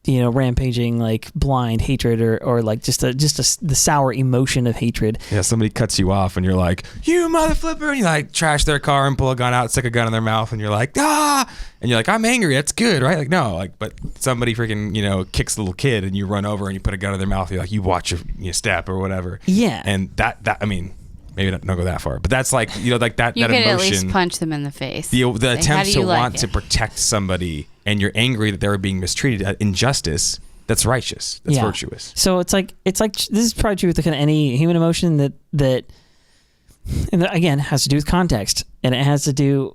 rampaging like blind hatred or like just the sour emotion of hatred. Yeah, somebody cuts you off and you're like, you mother flipper, and you like trash their car and pull a gun out, stick a gun in their mouth, and you're like, ah, and you're like, I'm angry, that's good, right? Like, no, like, but somebody freaking kicks the little kid and you run over and you put a gun in their mouth, you're like, you watch your step or whatever. Yeah, and that I mean, maybe don't go that far, but that's like like that. You that could emotion, at least punch them in the face. The attempt to want to protect somebody, and you're angry that they're being mistreated, injustice. That's righteous. That's virtuous. So it's like this is probably true with kind of any human emotion that, and again, has to do with context, and it has to do.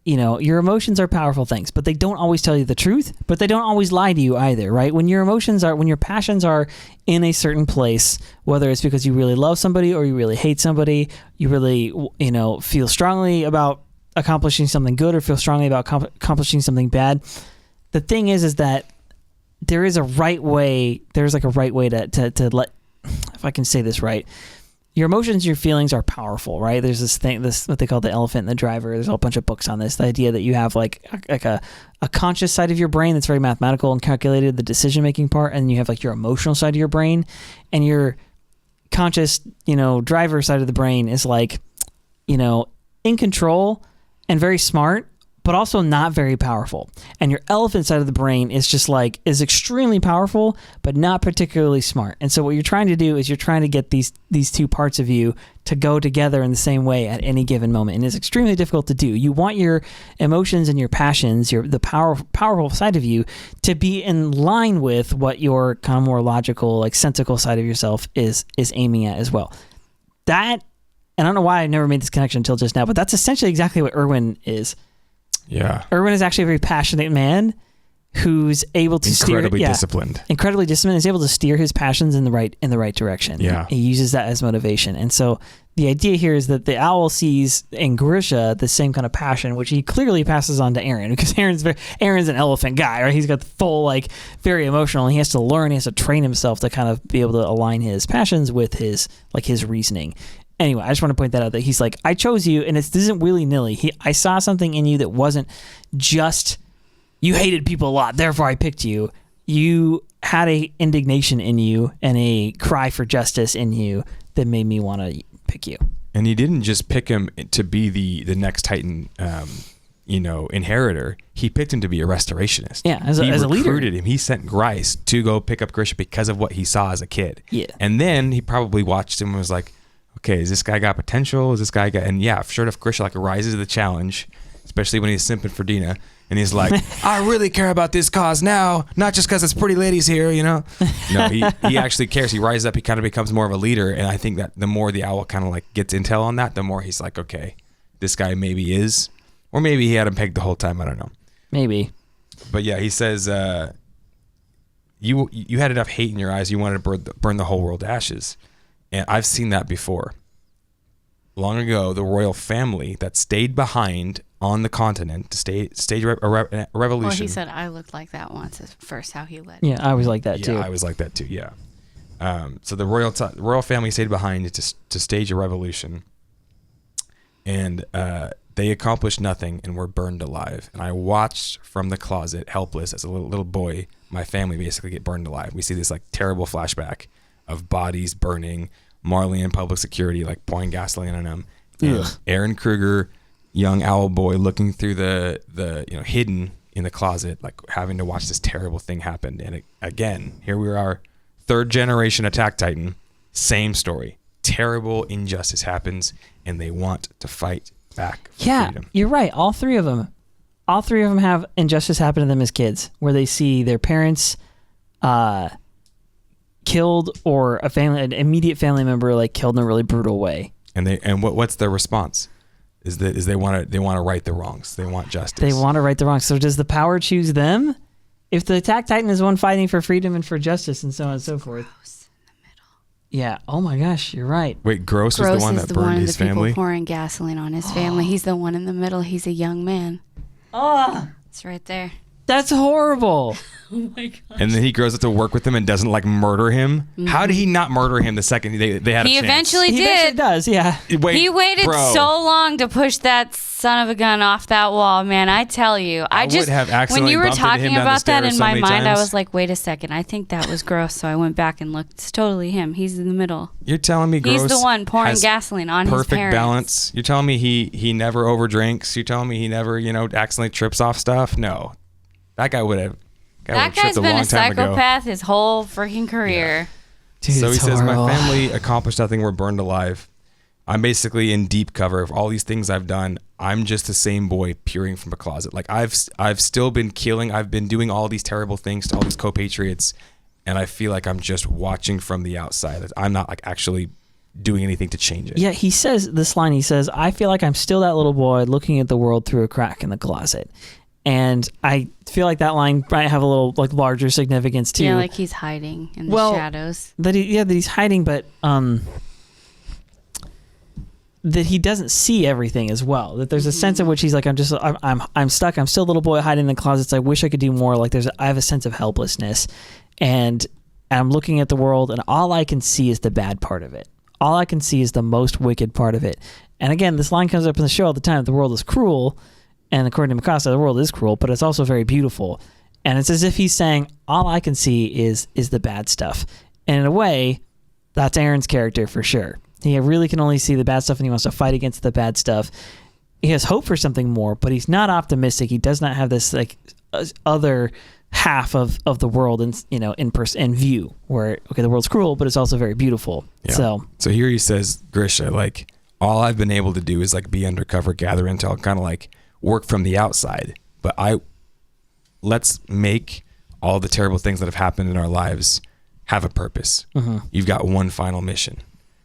Your emotions are powerful things, but they don't always tell you the truth, but they don't always lie to you either, right? When your passions are in a certain place, whether it's because you really love somebody or you really hate somebody, you really, feel strongly about accomplishing something good or feel strongly about accomplishing something bad. The thing is that there is a right way. There's like a right way to let, if I can say this right, your emotions, your feelings are powerful, right? There's this thing, what they call the elephant in the driver. There's a whole bunch of books on this. The idea that you have like a conscious side of your brain that's very mathematical and calculated, the decision-making part, and you have like your emotional side of your brain, and your conscious, driver side of the brain is like, in control and very smart, but also not very powerful. And your elephant side of the brain is just like, is extremely powerful, but not particularly smart. And so what you're trying to do is you're trying to get these two parts of you to go together in the same way at any given moment. And it's extremely difficult to do. You want your emotions and your passions, the powerful side of you, to be in line with what your kind of more logical, like sensical side of yourself is aiming at as well. That, and I don't know why I never made this connection until just now, but that's essentially exactly what Erwin is. Yeah. Erwin is actually a very passionate man who's able to incredibly disciplined. Incredibly disciplined. Is able to steer his passions in the right direction. Yeah. He uses that as motivation. And so the idea here is that the owl sees in Grisha the same kind of passion, which he clearly passes on to Eren, because Eren's an elephant guy, right? He's got the full, like, very emotional, and he has to learn, he has to train himself to kind of be able to align his passions with his reasoning. Anyway, I just want to point that out, that he's like, I chose you, and this isn't willy-nilly. I saw something in you that wasn't just, you hated people a lot, therefore I picked you. You had a indignation in you and a cry for justice in you that made me want to pick you. And he didn't just pick him to be the next Titan, inheritor. He picked him to be a restorationist. Yeah, as a leader. He recruited him. He sent Grisha to go pick up Grisha because of what he saw as a kid. Yeah. And then he probably watched him and was like, okay, is this guy got potential? Is this guy got... And yeah, sure enough, Grisha rises to the challenge, especially when he's simping for Dina. And he's like, I really care about this cause now, not just because it's pretty ladies here, No, he actually cares. He rises up. He kind of becomes more of a leader. And I think that the more the owl kind of gets intel on that, the more he's like, okay, this guy maybe is. Or maybe he had him pegged the whole time. I don't know. Maybe. But yeah, he says, you had enough hate in your eyes. You wanted to burn the whole world to ashes. And I've seen that before. Long ago, the royal family that stayed behind on the continent to stage a revolution. Well, he said I looked like that once at first, how he led. Yeah, I was like that too. Yeah, I was like that too, yeah. So the royal family stayed behind to stage a revolution. And they accomplished nothing and were burned alive. And I watched from the closet, helpless, as a little boy, my family basically get burned alive. We see this like terrible flashback of bodies burning, Marley and public security like pouring gasoline on them. And Eren Kruger, young owl boy, looking through the hidden in the closet, like having to watch this terrible thing happen. And again, here we are, 3rd generation Attack Titan, same story. Terrible injustice happens, and they want to fight back for freedom. You're right. All three of them have injustice happen to them as kids, where they see their parents killed or an immediate family member like killed in a really brutal way. And what's their response? Is they want to right the wrongs. They want justice. They want to right the wrongs. So does the power choose them? If the Attack Titan is one fighting for freedom and for justice and so on and so forth. Gross in the middle. Yeah. Oh my gosh, you're right. Wait, Gross was the one that burned his family? People pouring gasoline on his family. He's the one in the middle. He's a young man. Oh, it's right there. That's horrible. Oh my gosh. And then he grows up to work with him and doesn't like murder him. Mm-hmm. How did he not murder him the second they had a chance? He eventually did. He eventually does, yeah. Wait, he waited so long to push that son of a gun off that wall, man. I tell you. I just, would have accidentally when you were talking about that in my mind, times. I was like, wait a second. I think that was Gross. So I went back and looked. It's totally him. He's in the middle. You're telling me Gross He's the one pouring gasoline on his parents. Perfect balance. You're telling me he never overdrinks. You're telling me he never, accidentally trips off stuff? No. That guy would have. That guy's been a psychopath his whole freaking career. Yeah. Dude, so he says, horrible. my family accomplished nothing. We're burned alive. I'm basically in deep cover of all these things I've done. I'm just the same boy peering from a closet. Like I've still been killing. I've been doing all these terrible things to all these co-patriots. And I feel like I'm just watching from the outside. I'm not like actually doing anything to change it. Yeah, he says this line. He says, I feel like I'm still that little boy looking at the world through a crack in the closet. And I feel like that line might have a little like larger significance too. Yeah, like he's hiding in the shadows. That he's hiding, but that he doesn't see everything as well. That there's a sense in which he's like, I'm stuck. I'm still a little boy hiding in the closets. I wish I could do more. Like I have a sense of helplessness, and I'm looking at the world, and all I can see is the bad part of it. All I can see is the most wicked part of it. And again, this line comes up in the show all the time. The world is cruel. And according to Mikasa, the world is cruel, but it's also very beautiful. And it's as if he's saying, all I can see is the bad stuff. And in a way, that's Eren's character for sure. He really can only see the bad stuff, and he wants to fight against the bad stuff. He has hope for something more, but he's not optimistic. He does not have this like other half of the world in view, where the world's cruel, but it's also very beautiful. Yeah. So here he says, Grisha, like all I've been able to do is like be undercover, gather intel, kind of like work from the outside, but let's make all the terrible things that have happened in our lives have a purpose. Mm-hmm. You've got one final mission.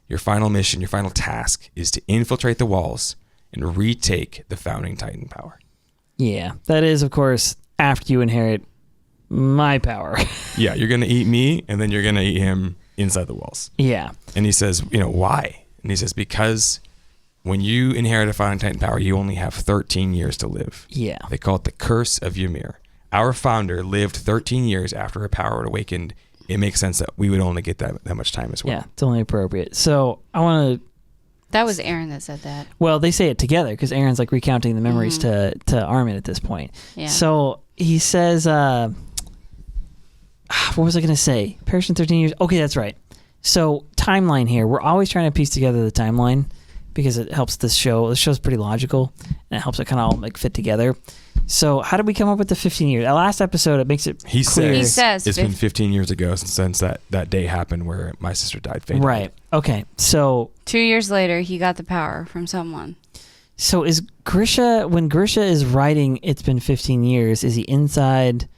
Your final mission, your final task is to infiltrate the walls and retake the founding Titan power. Yeah, that is, of course, after you inherit my power. Yeah, you're going to eat me, and then you're going to eat him inside the walls. Yeah. And he says, why? And he says, because when you inherit a founding Titan power, you only have 13 years to live. Yeah. They call it the curse of Ymir. Our founder lived 13 years after her power awakened. It makes sense that we would only get that much time as well. Yeah, it's only appropriate. So I want to... That was Eren that said that. Well, they say it together because Eren's like recounting the memories to Armin at this point. Yeah. So he says... what was I going to say? Parachute 13 years. Okay, that's right. So timeline here. We're always trying to piece together the timeline because it helps this show. The show's pretty logical, and it helps it kind of all like fit together. So how did we come up with the 15 years? Our last episode, it makes it clear. He says it's been 15 years ago since that day happened where my sister died. Right. Okay. So 2 years later, he got the power from someone. So is Grisha, when Grisha is writing it's been 15 years, is he inside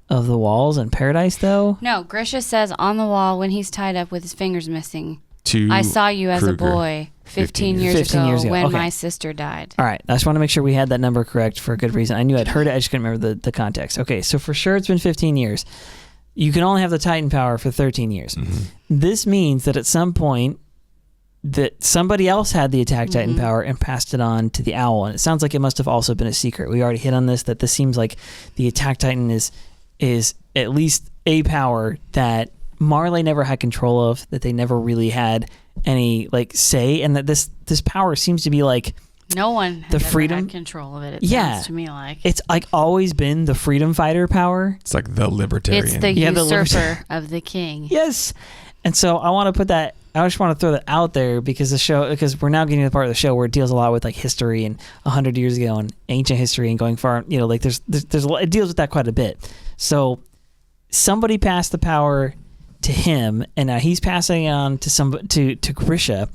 of the walls in paradise though? No, Grisha says on the wall when he's tied up with his fingers missing. to I saw you as Kruger. a boy 15 years ago when okay. my sister died. All right. I just want to make sure we had that number correct for a good reason. I knew I'd heard it. I just couldn't remember the context. Okay. So for sure it's been 15 years. You can only have the Titan power for 13 years. Mm-hmm. This means that at some point that somebody else had the attack Titan power and passed it on to the owl. And it sounds like it must have also been a secret. We already hit on this, that this seems like the attack Titan is at least a power that Marley never had control of, that they never really had any like say, and that this power seems to be like no one has the ever freedom had control of it. It sounds to me like it's like always been the freedom fighter power. It's like the libertarian. It's the usurper of the king. Yes. And so I want to put that. I just want to throw that out there because we're now getting to the part of the show where it deals a lot with like history and 100 years ago and ancient history and going far. You know, like there's a lot, it deals with that quite a bit. So somebody passed the power to him, and now he's passing it on to Grisha.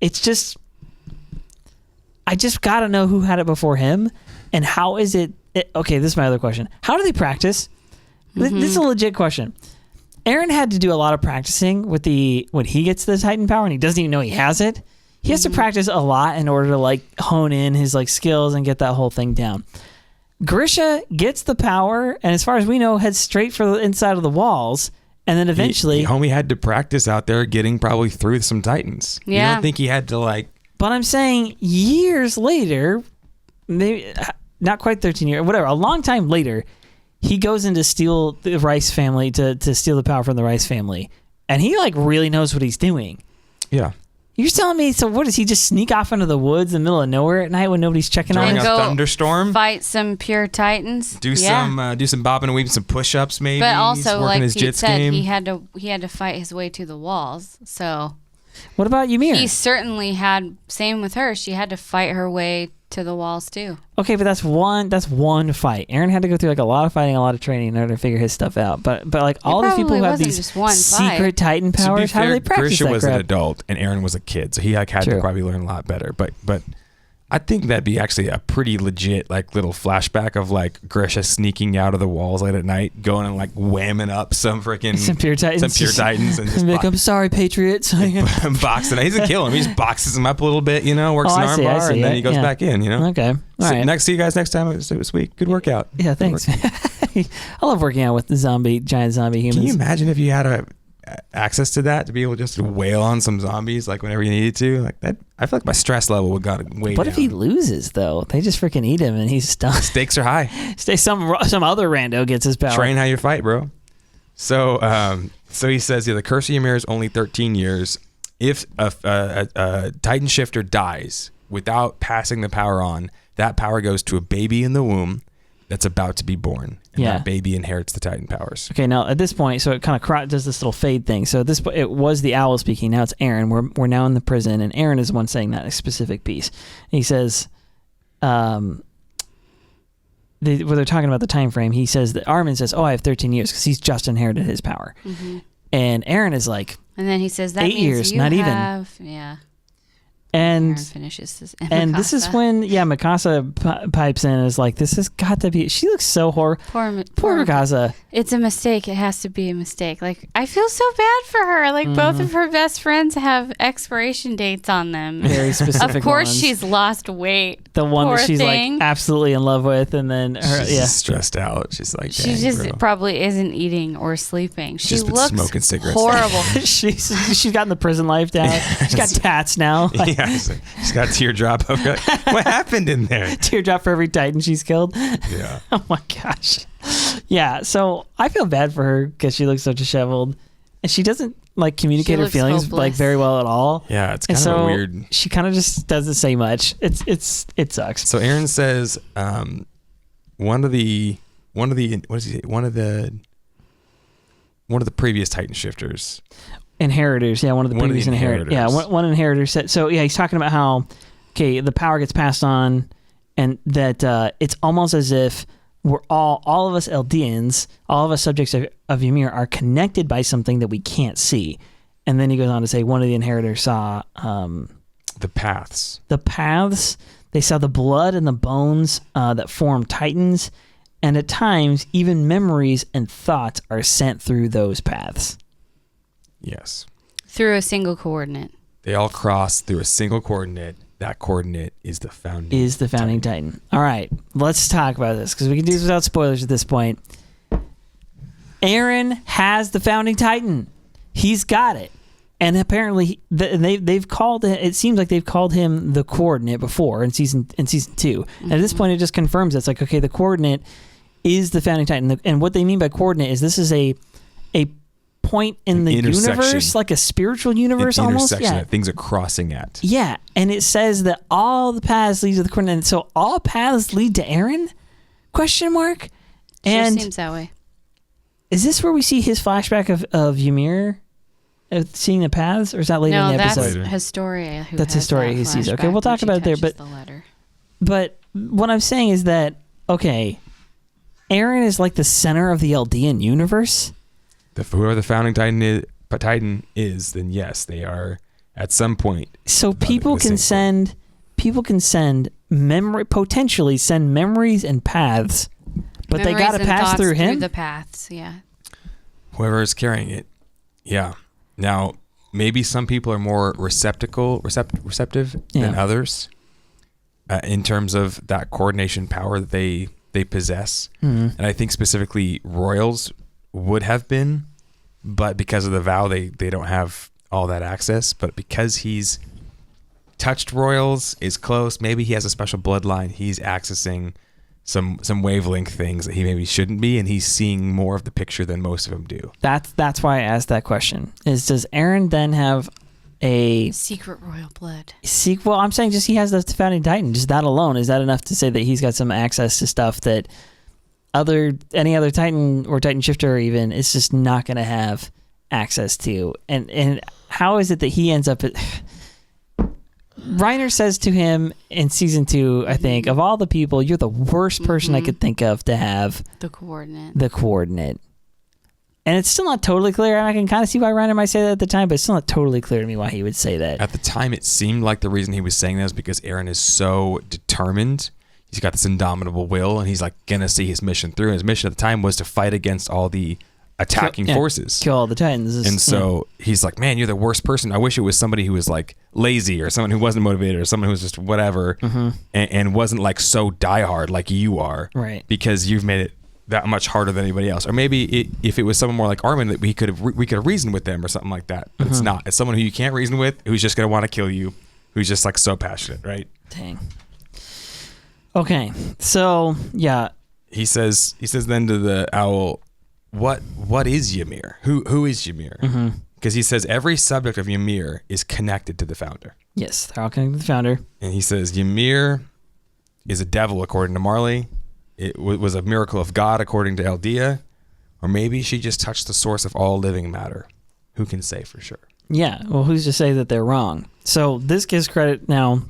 It's just, I just gotta know who had it before him, and how is it? Okay, this is my other question. How do they practice? This is a legit question. Eren had to do a lot of practicing when he gets the Titan power, and he doesn't even know he has it. He has to practice a lot in order to like hone in his like skills and get that whole thing down. Grisha gets the power, and as far as we know, heads straight for the inside of the walls. And then eventually... Homie had to practice out there getting probably through some Titans. Yeah. You don't think he had to like... But I'm saying years later, maybe not quite 13 years, whatever, a long time later, he goes in to steal the Rice family, to steal the power from the Rice family. And he like really knows what he's doing. Yeah. You're telling me, so what, does he just sneak off into the woods in the middle of nowhere at night when nobody's checking on him? During a thunderstorm? Fight some pure Titans. Do some bobbing and weaving, some push-ups maybe. But also, like Pete said, game. he had to fight his way to the walls. So what about Ymir? he certainly had, same with her, she had to fight her way to the walls too. Okay, but that's one fight. Eren had to go through like a lot of fighting, a lot of training in order to figure his stuff out. But like all these people who have these secret Titan powers, how do they practice Grisha that was crap? an adult and Eren was a kid, so he like had to probably learn a lot better. But I think that'd be actually a pretty legit like little flashback of like Grisha sneaking out of the walls late at night, going and like whamming up some freaking pure Titans, and just like, I'm sorry, Patriots. boxing. He doesn't kill him. He just boxes him up a little bit, you know, works an arm bar, and then he goes back in, you know. Okay, all right. See you guys next time. It was sweet. Good workout. Yeah, thanks. I love working out with the giant zombie humans. Can you imagine if you had access to that, to be able just to wail on some zombies like whenever you needed to, like that? I feel like my stress level would got way down. What if he loses though? They just freaking eat him and he's stuck. Stakes are high. Some other rando gets his power. Train how you fight, bro. So he says, the curse of Ymir is only 13 years. If a Titan shifter dies without passing the power on, that power goes to a baby in the womb that's about to be born. And that baby inherits the Titan powers. Okay, now at this point, so it kind of does this little fade thing. So at this point, it was the owl speaking. Now it's Eren. We're now in the prison, and Eren is the one saying that specific piece. And he says, where they're talking about the time frame, he says that Armin says, I have 13 years because he's just inherited his power. Mm-hmm. And Eren is like, and then he says that 8 means years, you not have, even. Yeah. And Eren finishes this, and this is when Mikasa pipes in and is like, this has got to be, she looks so poor Mikasa. It's a mistake. It has to be a mistake. Like, I feel so bad for her. Like, both of her best friends have expiration dates on them. Very specific. Of course ones. She's lost weight. The one Poor that she's thing. like absolutely in love with, and then she's stressed out. She's like, she just probably isn't eating or sleeping. She just been looks smoking cigarettes. Horrible. she's gotten the prison life down. She's got tats now. Yeah, she's got a teardrop. What happened in there? Teardrop for every Titan she's killed. Yeah. Oh my gosh. Yeah. So I feel bad for her because she looks so disheveled, and she doesn't like communicate her feelings hopeless. like very well at all. Yeah, it's kind of weird. She kind of just doesn't say much. It sucks. So Eren says, one of the previous Titan shifters. Inheritors, yeah, one of the previous inheritors. Yeah, one inheritor said. So yeah, he's talking about how the power gets passed on, and that it's almost as if we're all of us Eldians, all of us subjects of Ymir are connected by something that we can't see. And then he goes on to say one of the inheritors saw the paths. The paths. They saw the blood and the bones that form Titans, and at times even memories and thoughts are sent through those paths. Yes. Through a single coordinate. They all cross through a single coordinate. That coordinate is the founding Titan. All right, let's talk about this because we can do this without spoilers at this point. Eren has the founding Titan. He's got it. And apparently they've called it. It seems like they've called him the coordinate before in season 2. Mm-hmm. And at this point, it just confirms it's like, okay, the coordinate is the founding Titan. And what they mean by coordinate is this is a point in the universe, like a spiritual universe, almost. Intersection that things are crossing at. Yeah, and it says that all the paths lead to the coordinate. So all paths lead to Eren? Question mark. And seems that way. Is this where we see his flashback of Ymir? Seeing the paths, or is that later in the episode? No, that's Historia. That's Historia who sees. Okay, we'll talk about it there. But what I'm saying is that, okay, Eren is like the center of the Eldian universe. Whoever the founding Titan is, then yes, they are at some point. So people can send potentially send memories and paths, but they got to pass through him. Through the paths, yeah. Whoever is carrying it, yeah. Now, maybe some people are more receptive than others in terms of that coordination power that they possess. Mm-hmm. And I think specifically royals would have been, but because of the vow, they don't have all that access. But because he's touched royals, is close, maybe he has a special bloodline, he's accessing some wavelength things that he maybe shouldn't be, and he's seeing more of the picture than most of them do. That's why I asked that question. Does Eren then have a secret royal blood? Well, I'm saying just he has the founding Titan. Just that alone, is that enough to say that he's got some access to stuff that any other Titan or Titan shifter even is just not going to have access to? And how is it that he ends up at... Reiner says to him in season 2, I think, of all the people, you're the worst person I could think of to have the coordinate. And it's still not totally clear. I can kind of see why Reiner might say that at the time, but it's still not totally clear to me why he would say that. At the time, it seemed like the reason he was saying that is because Eren is so determined. He's got this indomitable will, and he's like gonna see his mission through. And his mission at the time was to fight against all the attacking forces, kill all the Titans. And so he's like, man, you're the worst person. I wish it was somebody who was like lazy, or someone who wasn't motivated, or someone who was just whatever, and wasn't like so diehard like you are, right? Because you've made it that much harder than anybody else. Or maybe if it was someone more like Armin, that we could have reasoned with them or something like that. But it's not. It's someone who you can't reason with, who's just gonna want to kill you, who's just like so passionate, right? Dang. Okay, so yeah, he says then to the owl, What is Ymir? Who is Ymir? Because he says every subject of Ymir is connected to the founder. Yes, they're all connected to the founder. And he says Ymir is a devil according to Marley. It was a miracle of God according to Eldia. Or maybe she just touched the source of all living matter. Who can say for sure? Yeah, well, who's to say that they're wrong? So this gives credit now,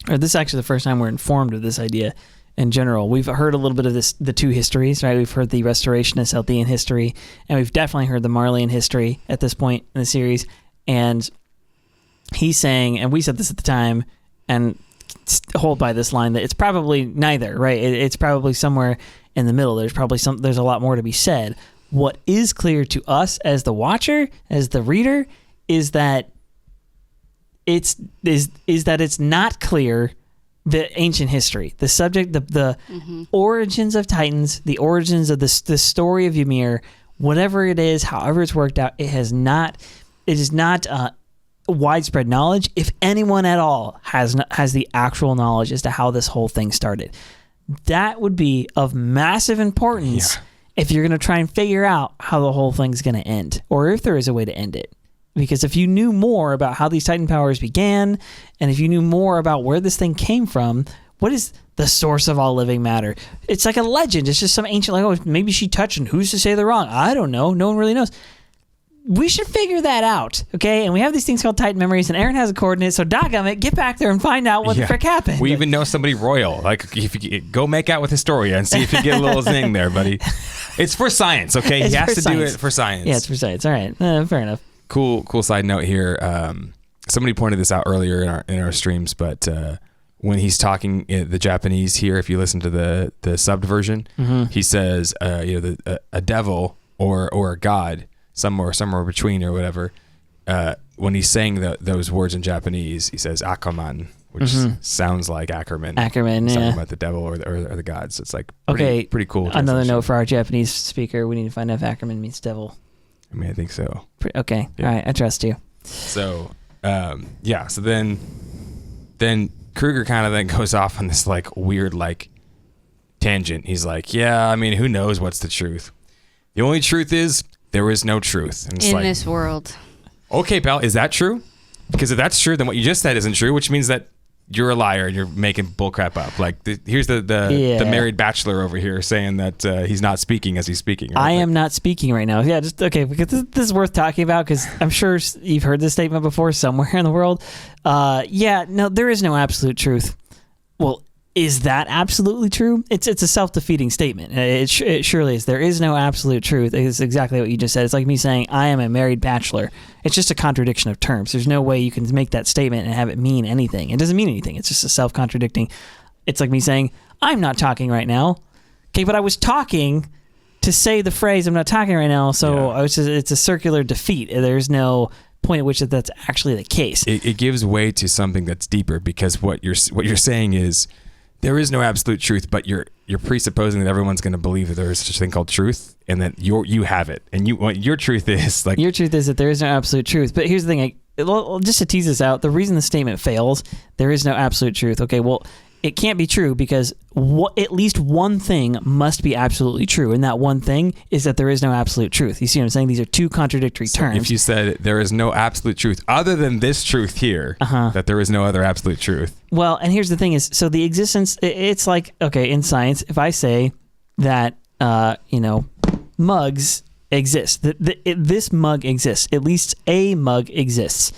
or this is actually the first time we're informed of this idea. In general, we've heard a little bit of the two histories, right? We've heard the Restorationist Eldian history, and we've definitely heard the Marleyan history at this point in the series. And he's saying, and we said this at the time, and hold by this line, that it's probably neither, right? It's probably somewhere in the middle. There's a lot more to be said. What is clear to us as the watcher, as the reader, is that it's not clear. The ancient history, the subject, the origins of Titans, the origins of the story of Ymir, whatever it is, however it's worked out, it is not widespread knowledge. If anyone at all has the actual knowledge as to how this whole thing started, that would be of massive importance if you're going to try and figure out how the whole thing's going to end, or if there is a way to end it. Because if you knew more about how these Titan powers began, and if you knew more about where this thing came from, what is the source of all living matter? It's like a legend. It's just some ancient, like, oh, maybe she touched, and who's to say they're wrong? I don't know. No one really knows. We should figure that out, okay? And we have these things called Titan memories, and Eren has a coordinate, so doggone get back there and find out what the frick happened. We even know somebody royal. Like, if you go make out with Historia and see if you get a little zing there, buddy. It's for science, okay? He has to do it for science. Yeah, it's for science. All right. Fair enough. Cool side note here. Somebody pointed this out earlier in our streams, but when he's talking the Japanese here, if you listen to the subbed version, he says, a devil or a god, somewhere between or whatever, when he's saying those words in Japanese, he says Ackerman, which sounds like Ackerman. Ackerman, talking yeah. about the devil or the gods. It's like pretty cool. Another note for our Japanese speaker: we need to find out if Ackerman means devil. I mean, I think so. Okay, yeah. All right, I trust you. So, So then Kruger kind of then goes off on this like weird like tangent. He's like, yeah, I mean, who knows what's the truth? The only truth is there is no truth and it's in this world. Okay, pal, is that true? Because if that's true, then what you just said isn't true, which means that you're a liar and you're making bullcrap up. Like here's the married bachelor over here saying that he's not speaking as he's speaking. Right? I am not speaking right now. Yeah, just okay, because this is worth talking about because I'm sure you've heard this statement before somewhere in the world. There is no absolute truth. Well, is that absolutely true? It's a self-defeating statement. It surely is. There is no absolute truth. It's exactly what you just said. It's like me saying I am a married bachelor. It's just a contradiction of terms. There's no way you can make that statement and have it mean anything. It doesn't mean anything. It's just a self-contradicting. It's like me saying I'm not talking right now. Okay, but I was talking to say the phrase I'm not talking right now. So it's a circular defeat. There's no point at which that's actually the case. It gives way to something that's deeper because what you're saying is there is no absolute truth, but you're presupposing that everyone's going to believe that there is such a thing called truth, and that you have it, and your truth is like your truth is that there is no absolute truth. But here's the thing: just to tease this out, the reason the statement fails, there is no absolute truth. Okay, well, it can't be true because at least one thing must be absolutely true, and that one thing is that there is no absolute truth. You see what I'm saying? These are two contradictory terms. If you said there is no absolute truth other than this truth here, that there is no other absolute truth. Well, and here's the thing is, so the existence, it's like, okay, in science, if I say that, mugs exist, this mug exists, at least a mug exists,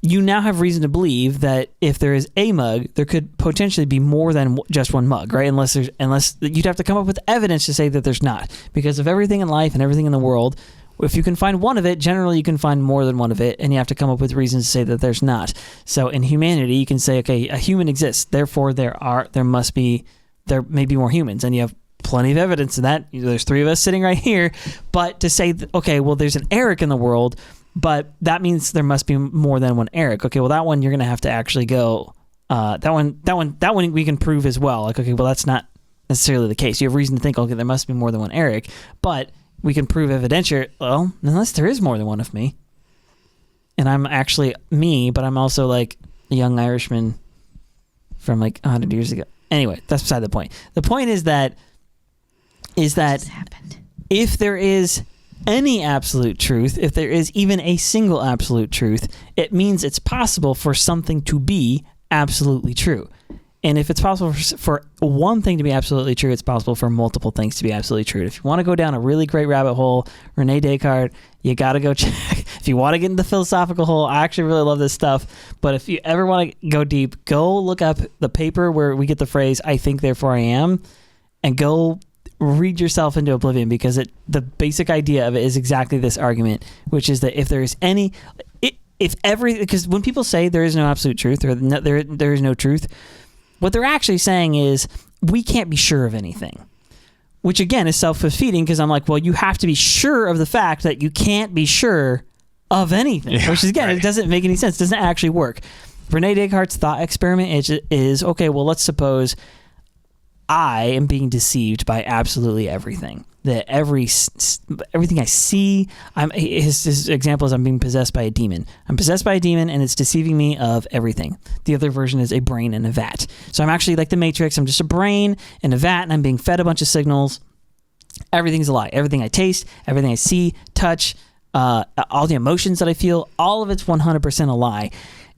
you now have reason to believe that if there is a mug, there could potentially be more than just one mug, right? Unless you'd have to come up with evidence to say that there's not. Because of everything in life and everything in the world, if you can find one of it, generally you can find more than one of it, and you have to come up with reasons to say that there's not. So in humanity, you can say, okay, a human exists, therefore there may be more humans, and you have plenty of evidence of that. There's three of us sitting right here, but to say, okay, well, there's an Eric in the world, but that means there must be more than one Eric. Okay, well, that one you're going to have to actually go. That one we can prove as well. Like, okay, well, that's not necessarily the case. You have reason to think, okay, there must be more than one Eric, but we can prove evidentiary. Well, unless there is more than one of me, and I'm actually me, but I'm also like a young Irishman from like 100 years ago. Anyway, that's beside the point. The point is that if there is any absolute truth, if there is even a single absolute truth, it means it's possible for something to be absolutely true. And if it's possible for one thing to be absolutely true, it's possible for multiple things to be absolutely true. If you want to go down a really great rabbit hole, Rene Descartes, you got to go check. If you want to get into the philosophical hole, I actually really love this stuff. But if you ever want to go deep, go look up the paper where we get the phrase, I think, therefore I am, and go read yourself into oblivion, because the basic idea of it is exactly this argument, which is that if there is any... Because when people say there is no absolute truth, or there is no truth, what they're actually saying is we can't be sure of anything, which again is self-defeating, because I'm like, well, you have to be sure of the fact that you can't be sure of anything, which is, again, It doesn't make any sense. It doesn't actually work. Rene Descartes' thought experiment is okay, well, let's suppose I am being deceived by absolutely everything. That everything I see, his example is I'm being possessed by a demon. I'm possessed by a demon, and it's deceiving me of everything. The other version is a brain in a vat. So I'm actually like the Matrix. I'm just a brain in a vat, and I'm being fed a bunch of signals. Everything's a lie. Everything I taste, everything I see, touch, all the emotions that I feel, all of it's 100% a lie.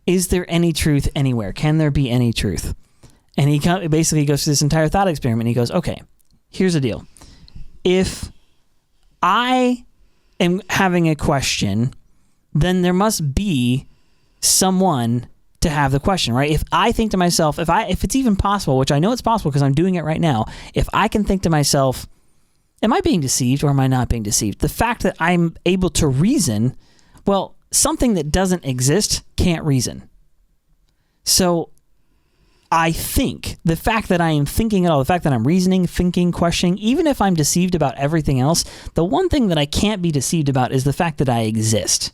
Is there any truth anywhere? Can there be any truth? And he basically goes through this entire thought experiment. He goes, okay, here's the deal. If I am having a question, then there must be someone to have the question, right? If I think to myself, if it's even possible, which I know it's possible because I'm doing it right now, if I can think to myself, am I being deceived or am I not being deceived? The fact that I'm able to reason, well, something that doesn't exist can't reason. So I think the fact that I am thinking at all, the fact that I'm reasoning, thinking, questioning, even if I'm deceived about everything else, the one thing that I can't be deceived about is the fact that I exist.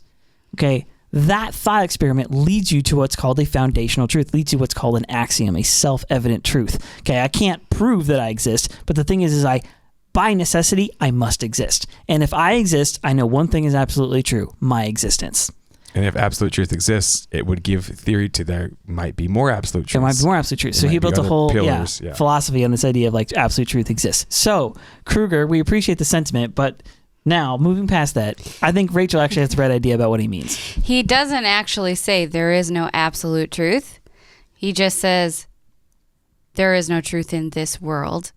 Okay, that thought experiment leads you to what's called a foundational truth, leads you to what's called an axiom, a self-evident truth. Okay, I can't prove that I exist, but the thing is by necessity, I must exist. And if I exist, I know one thing is absolutely true, my existence. And if absolute truth exists, it would give theory to there might be more absolute truth. There might be more absolute truth. So he built a whole philosophy on this idea of like absolute truth exists. So Kruger, we appreciate the sentiment, but now moving past that, I think Rachel actually has the right idea about what he means. He doesn't actually say there is no absolute truth. He just says there is no truth in this world.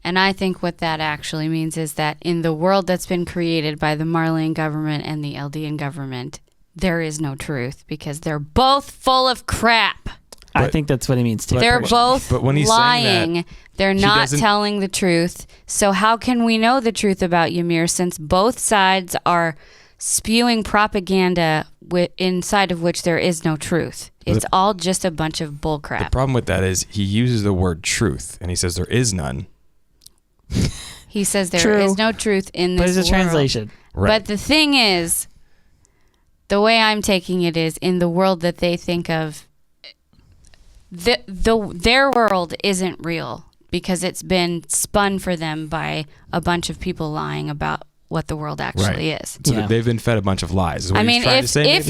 And I think what that actually means is that in the world that's been created by the Marleyan government and the Eldian government, there is no truth because they're both full of crap. I think that's what he means too. They're both when he's lying. That, they're not telling the truth. So how can we know the truth about Ymir since both sides are spewing propaganda inside of which there is no truth? It's all just a bunch of bullcrap. The problem with that is he uses the word truth and he says there is none. He says there is no truth in this world. But it's a translation. Right. But the thing is, the way I'm taking it is in the world that they think of, their world isn't real because it's been spun for them by a bunch of people lying about what the world actually is. So they've been fed a bunch of lies. Is what he's trying to say, if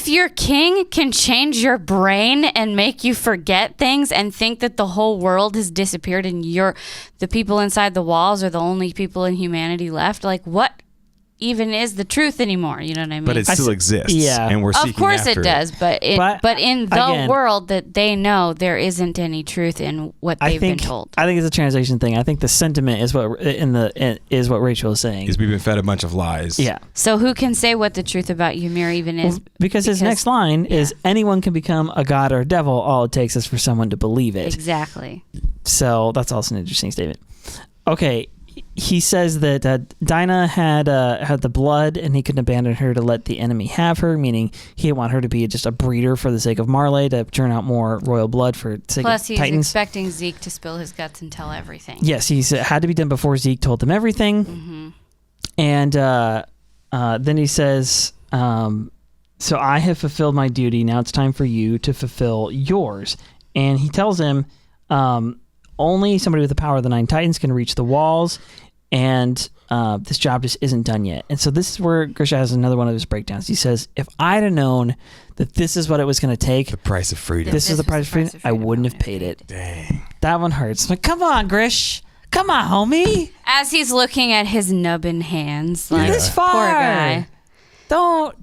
your king can change your brain and make you forget things and think that the whole world has disappeared and the people inside the walls are the only people in humanity left, like what even is the truth anymore? You know what I mean? But it still exists. Yeah. And we're seeking Of course after it does, but in the world that they know, there isn't any truth in what they've been told. I think it's a translation thing. I think the sentiment is what Rachel is saying. Because we've been fed a bunch of lies. Yeah. So who can say what the truth about Ymir even is? Well, because his next line is anyone can become a god or a devil. All it takes is for someone to believe it. Exactly. So that's also an interesting statement. Okay. He says that Dinah had the blood and he couldn't abandon her to let the enemy have her, meaning he didn't want her to be just a breeder for the sake of Marley to churn out more royal blood for the sake of Titans. Plus, he's expecting Zeke to spill his guts and tell everything. Yes, he had to be done before Zeke told them everything. Mm-hmm. And then he says, so I have fulfilled my duty. Now it's time for you to fulfill yours. And he tells him, only somebody with the power of the 9 Titans can reach the walls, and this job just isn't done yet. And so this is where Grisha has another one of his breakdowns. He says, if I'd have known that this is what it was going to take, the price of freedom. This is the price of freedom, I wouldn't have paid it. Dang. That one hurts. I'm like, come on, Grish. Come on, homie. As he's looking at his nubbin hands, like, this far. Poor guy.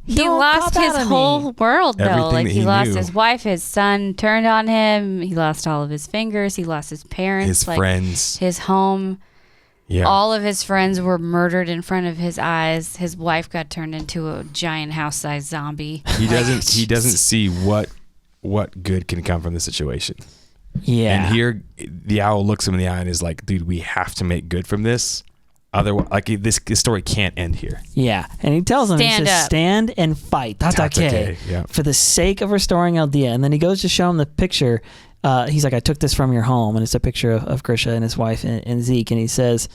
He lost his whole world, though. Everything like, he lost knew. his wife, his son turned on him. He lost all of his fingers. He lost his parents. His friends. His home. Yeah. All of his friends were murdered in front of his eyes. His wife got turned into a giant house-sized zombie. He doesn't see what good can come from the situation. Yeah. And here, the owl looks him in the eye and is like, dude, we have to make good from this. Otherwise, like this story can't end here. Yeah, and he tells him, stand and fight, Tatake, for the sake of restoring Eldia. And then he goes to show him the picture. He's like, I took this from your home, and it's a picture of Grisha and his wife and Zeke. And he says,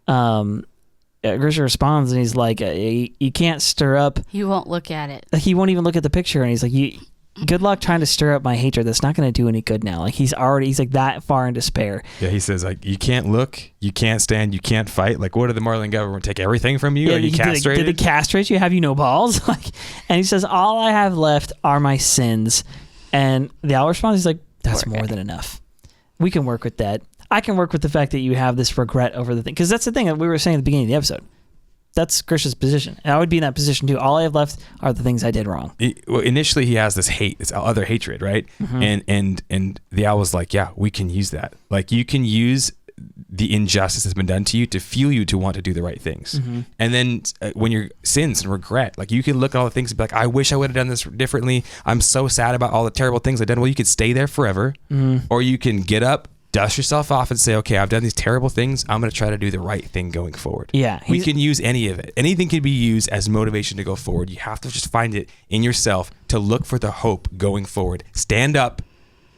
Grisha responds, and he's like, you can't stir up. He won't look at it. He won't even look at the picture, and he's like, good luck trying to stir up my hatred. That's not going to do any good now. Like he's like that far in despair. Yeah, he says like, you can't look, you can't stand, you can't fight. Like, what did the Marleyan government take everything from you? Yeah, Are you castrated? Did they castrate you? Have you no balls? And he says, all I have left are my sins. And the owl responds, he's like, that's more than enough. We can work with that. I can work with the fact that you have this regret over the thing. Because that's the thing that we were saying at the beginning of the episode. That's Grisha's position. And I would be in that position too. All I have left are the things I did wrong. Well, initially he has this hate, this other hatred, right? Mm-hmm. And the owl was like, yeah, we can use that. Like you can use the injustice that's been done to you to fuel you to want to do the right things. Mm-hmm. And then when you're sins and regret, like you can look at all the things and be like, I wish I would have done this differently. I'm so sad about all the terrible things I've done. Well, you could stay there forever, or you can get up, dust yourself off and say, okay, I've done these terrible things. I'm going to try to do the right thing going forward. Yeah. We can use any of it. Anything can be used as motivation to go forward. You have to just find it in yourself to look for the hope going forward. Stand up,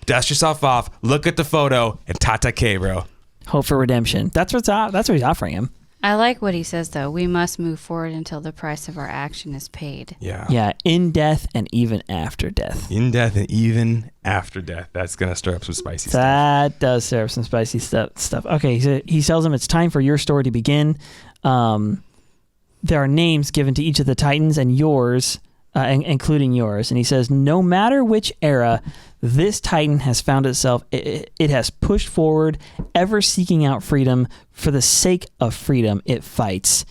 dust yourself off, look at the photo, and tatake, bro. Hope for redemption. That's what he's offering him. I like what he says, though. We must move forward until the price of our action is paid. Yeah. Yeah, in death and even after death. In death and even after death. That's going to stir up some spicy stuff. That does stir up some spicy stuff. Okay, so he tells them it's time for your story to begin. There are names given to each of the Titans and yours, including yours. And he says, no matter which era this Titan has found itself, it has pushed forward, ever seeking out freedom. For the sake of freedom, it fights.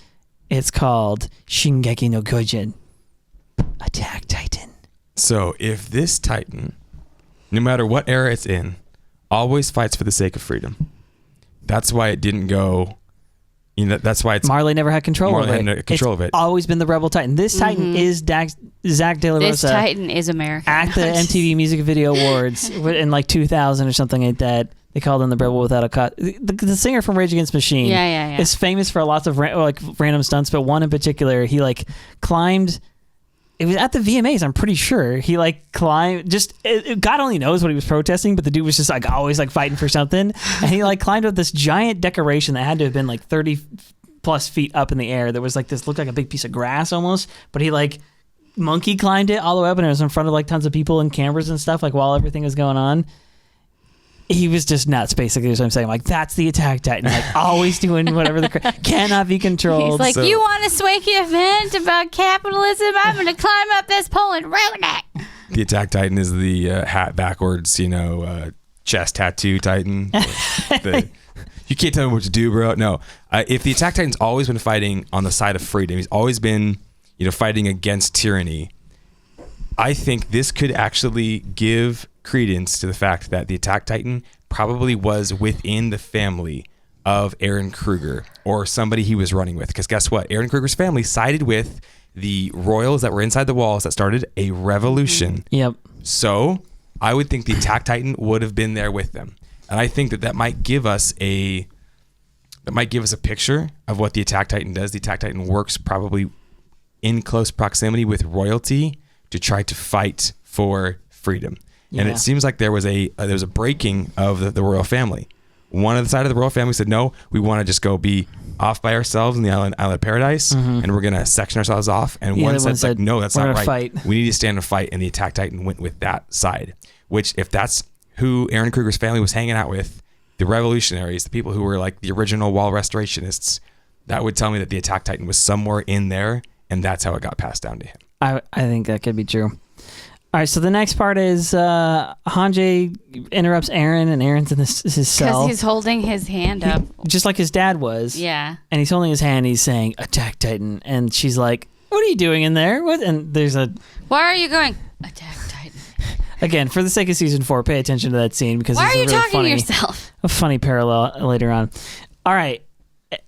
It's called Shingeki no Kyojin. Attack Titan. So if this Titan, no matter what era it's in, always fights for the sake of freedom, that's why it didn't go... that's why it's... Marley never had control of it. It's always been the Rebel Titan. This Titan is Zach De La Rosa. This Titan is American. At the MTV Music Video Awards in like 2000 or something like that. They called him the Rebel Without a Cause. The singer from Rage Against the Machine is famous for lots of random stunts, but one in particular, he like climbed... It was at the VMAs, I'm pretty sure. He like climbed, God only knows what he was protesting, but the dude was just like always like fighting for something. And he like climbed up this giant decoration that had to have been like 30 plus feet up in the air. There was like this, looked like a big piece of grass almost, but he like monkey climbed it all the way up and it was in front of like tons of people and cameras and stuff like while everything was going on. He was just nuts, basically, is what I'm saying. Like, that's the Attack Titan. Like, always doing whatever cannot be controlled. He's like, you want a swanky event about capitalism? I'm going to climb up this pole and ruin it. The Attack Titan is the hat backwards, chest tattoo Titan. You can't tell me what to do, bro. No. If the Attack Titan's always been fighting on the side of freedom, he's always been, fighting against tyranny, I think this could actually give credence to the fact that the Attack Titan probably was within the family of Eren Kruger or somebody he was running with. Because guess what? Eren Kruger's family sided with the royals that were inside the walls that started a revolution. Yep. So I would think the Attack Titan would have been there with them. And I think that might give us a picture of what the Attack Titan does. The Attack Titan works probably in close proximity with royalty to try to fight for freedom. And it seems like there was a breaking of the royal family. One of the side of the royal family said, no, we want to just go be off by ourselves in the island of paradise, and we're going to section ourselves off. And one said, like, no, that's not right. Fight. We need to stand and fight. And the Attack Titan went with that side, which if that's who Eren Kruger's family was hanging out with, the revolutionaries, the people who were like the original wall restorationists, that would tell me that the Attack Titan was somewhere in there, and that's how it got passed down to him. I think that could be true. All right, so the next part is Hanji interrupts Eren, and Eren's in his cell. Because he's holding his hand up. Just like his dad was. Yeah. And he's holding his hand, and he's saying, Attack Titan. And she's like, what are you doing in there? What? And there's why are you going, Attack Titan? Again, for the sake of season 4, pay attention to that scene because why it's are you a really talking to yourself? A funny parallel later on. All right.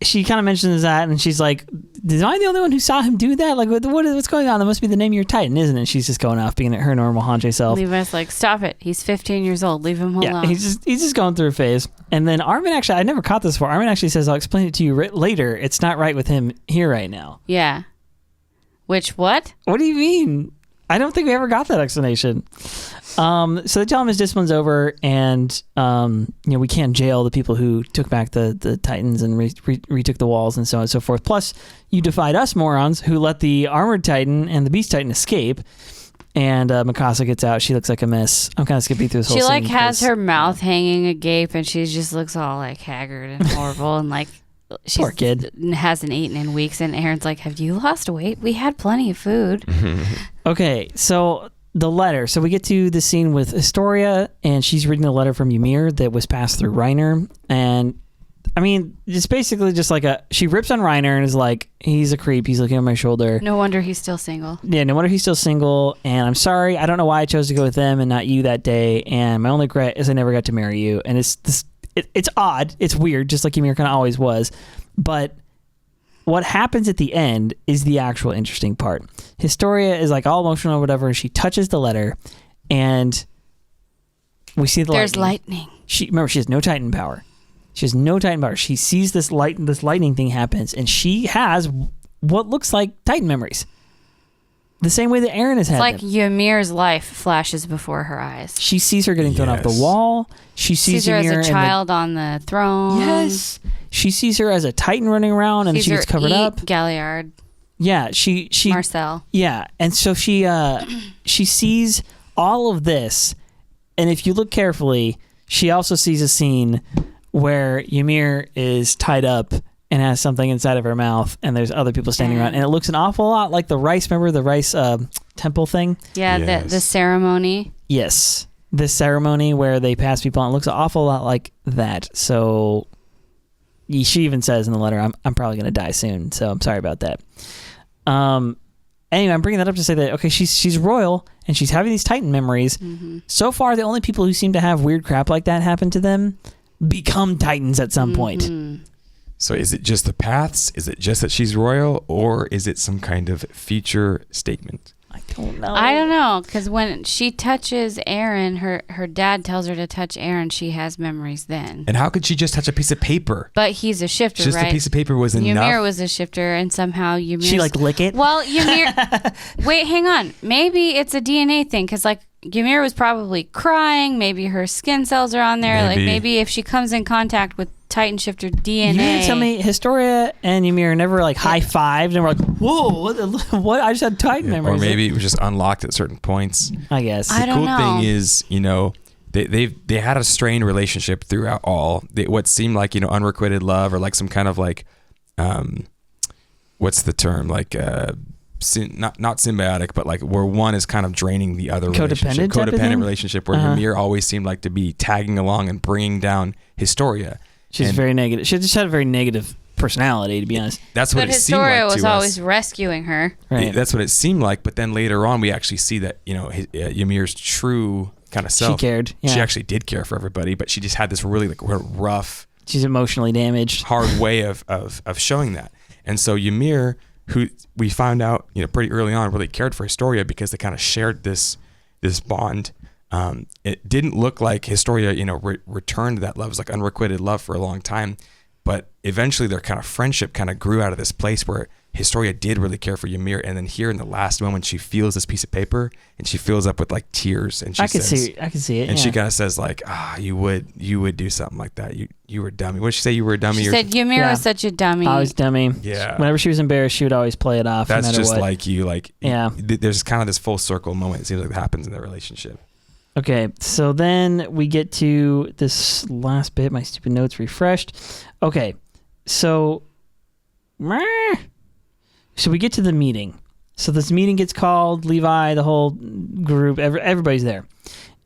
She kind of mentions that, and she's like, "Am I the only one who saw him do that? Like, what's going on? That must be the name of your Titan, isn't it?" She's just going off being her normal Hanji self. Levi's like, "Stop it! He's 15 years old. Leave him alone." Yeah, he's just going through a phase. And then Armin actually, I never caught this before. Armin actually says, "I'll explain it to you later. It's not right with him here right now." Yeah. Which what? What do you mean? I don't think we ever got that explanation. So they tell him his discipline's over, and we can't jail the people who took back the Titans and retook the walls and so on and so forth. Plus, you defied us morons who let the Armored Titan and the Beast Titan escape. And Mikasa gets out. She looks like a mess. I'm kind of skipping through this whole scene. She has her mouth hanging agape, and she just looks all like haggard and horrible, and like poor kid hasn't eaten in weeks. And Eren's like, "Have you lost weight? We had plenty of food." Okay, so the letter. So we get to the scene with Historia, and she's reading the letter from Ymir that was passed through Reiner. And I mean, it's basically just like she rips on Reiner and is like, he's a creep. He's looking on my shoulder. No wonder he's still single. Yeah, no wonder he's still single. And I'm sorry. I don't know why I chose to go with them and not you that day. And my only regret is I never got to marry you. And it's odd. It's weird, just like Ymir kind of always was. But what happens at the end is the actual interesting part. Historia is like all emotional or whatever, and she touches the letter, and we see There's lightning. She has no Titan power. She has no Titan power. She sees this lightning thing happens, and she has what looks like Titan memories. The same way that Eren has had. It's like Ymir's life flashes before her eyes. She sees her getting thrown off the wall. She sees her Ymir as a child on the throne. Yes. she sees her as a Titan running around, and she gets covered up. Galliard. Yeah, she Marcel. Yeah, and so she sees all of this, and if you look carefully, she also sees a scene where Ymir is tied up and has something inside of her mouth, and there's other people standing around, and it looks an awful lot like the rice. Remember the rice temple thing? Yeah, yes. the ceremony. Yes, this ceremony where they pass people on. It looks an awful lot like that. So she even says in the letter, I'm probably going to die soon, so I'm sorry about that. Anyway, I'm bringing that up to say that, okay, she's royal, and she's having these Titan memories. Mm-hmm. So far, the only people who seem to have weird crap like that happen to them become Titans at some point. So is it just the paths? Is it just that she's royal, or is it some kind of future statement? I don't know. I don't know, because when she touches Eren, her dad tells her to touch Eren, she has memories then. And how could she just touch a piece of paper? But he's a shifter, just right? A piece of paper was enough. Ymir was a shifter, and somehow Ymir... She lick it? Well, Ymir... Wait, hang on. Maybe it's a DNA thing, because Ymir was probably crying. Maybe her skin cells are on there. Maybe if she comes in contact with Titan shifter DNA. You didn't tell me Historia and Ymir never high-fived and were like, whoa, what? I just had Titan memories. Or maybe it was just unlocked at certain points. I guess. I don't know. The cool thing is, they had a strained relationship throughout all. What seemed like, unrequited love, or like some kind of what's the term? Not symbiotic, but where one is kind of draining the other. Codependent relationship where Ymir always seemed like to be tagging along and bringing down Historia. She's very negative. She just had a very negative personality, to be honest. That's what it seemed like to us. Historia was always rescuing her. Right. That's what it seemed like. But then later on, we actually see that Ymir's true kind of self. She cared. Yeah. She actually did care for everybody, but she just had this really rough. She's emotionally damaged. Hard way of showing that. And so Ymir, who we found out pretty early on, really cared for Historia because they kind of shared this bond. It didn't look like Historia, returned that love. It was like unrequited love for a long time. But eventually their kind of friendship kind of grew out of this place where Historia did really care for Ymir. And then here in the last moment, she feels this piece of paper and she fills up with tears. And she I can see it. And she kind of says you would do something like that. You were a dummy. What did she say? You were a dummy? She said Ymir was such a dummy. I was dummy. Yeah. Whenever she was embarrassed, she would always play it off. That's no matter just what. like you. Yeah. There's kind of this full circle moment. It seems like that happens in their relationship. Okay, so then we get to this last bit. My stupid notes refreshed. Okay, so we get to the meeting. So this meeting gets called. Levi, the whole group, everybody's there,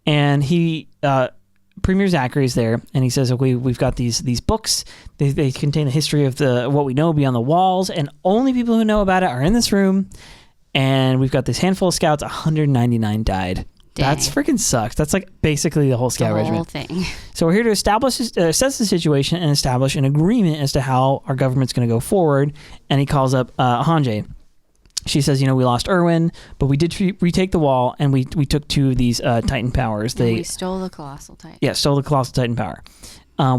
and Premier Zachary's there, and he says, "Okay, we've got these books. They contain the history of what we know beyond the walls, and only people who know about it are in this room. And we've got this handful of scouts. 199 died." Dang. That's freaking sucks. That's basically the whole scout regiment. Thing. So we're here to assess the situation and establish an agreement as to how our government's going to go forward. And he calls up Hanjay. She says, we lost Erwin, but we did retake the wall, and we took two of these Titan powers. We stole the Colossal Titan. Yeah, stole the Colossal Titan power.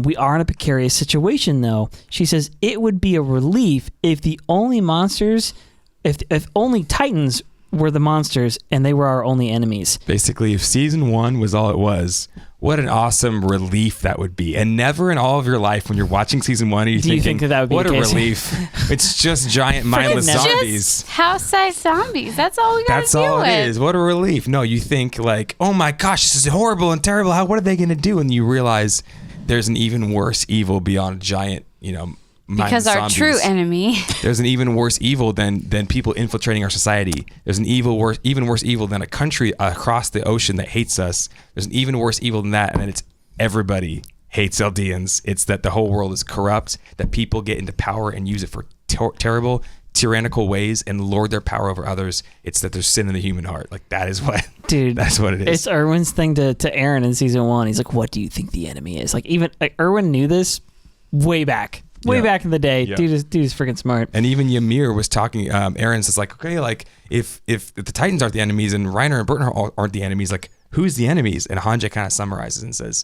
We are in a precarious situation, though. She says it would be a relief if the only monsters, if only Titans were the monsters and they were our only enemies. Basically, if season 1 was all it was, what an awesome relief that would be. And never in all of your life when you're watching season 1 are you thinking, think that would be what the a case? relief. It's just giant mindless zombies. Just house-sized zombies. That's all we got to deal with. That's all it is. What a relief. No, you think oh my gosh, this is horrible and terrible. What are they going to do? And you realize there's an even worse evil beyond giant, because our zombies. true enemy. There's an even worse evil than people infiltrating our society. There's an even worse evil than a country across the ocean that hates us. There's an even worse evil than that, and then it's everybody hates Eldians. It's that the whole world is corrupt, that people get into power and use it for terrible, tyrannical ways and lord their power over others. It's that there's sin in the human heart. That is what, dude. That's what it is. It's Erwin's thing to Eren in season 1. He's like, "What do you think the enemy is?" Even Erwin knew this way back in the day. Yeah. Dude is freaking smart. And even Ymir was talking. Eren says okay, if the Titans aren't the enemies and Reiner and Burton aren't the enemies, who's the enemies? And Hanjay kind of summarizes and says,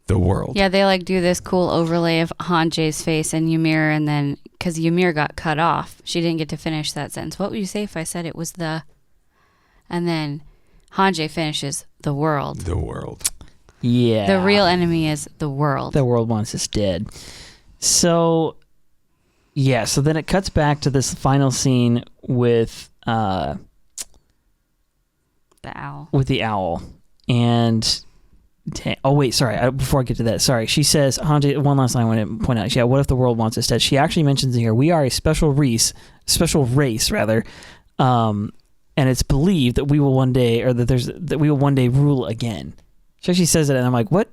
the world. Yeah, they do this cool overlay of Hanjay's face and Ymir, and then because Ymir got cut off, she didn't get to finish that sentence. What would you say if I said it was the? And then Hanjay finishes the world. The world. Yeah. The real enemy is the world. The world wants us dead. So, yeah. So then it cuts back to this final scene with the owl. With the owl, and oh wait, sorry. Before I get to that, sorry. She says, Hanji, one last line I want to point out. Yeah, what if the world wants us dead? She actually mentions in here, we are a special race, rather, and it's believed that we will one day, or that we will one day rule again. She actually says it, and I'm like, what?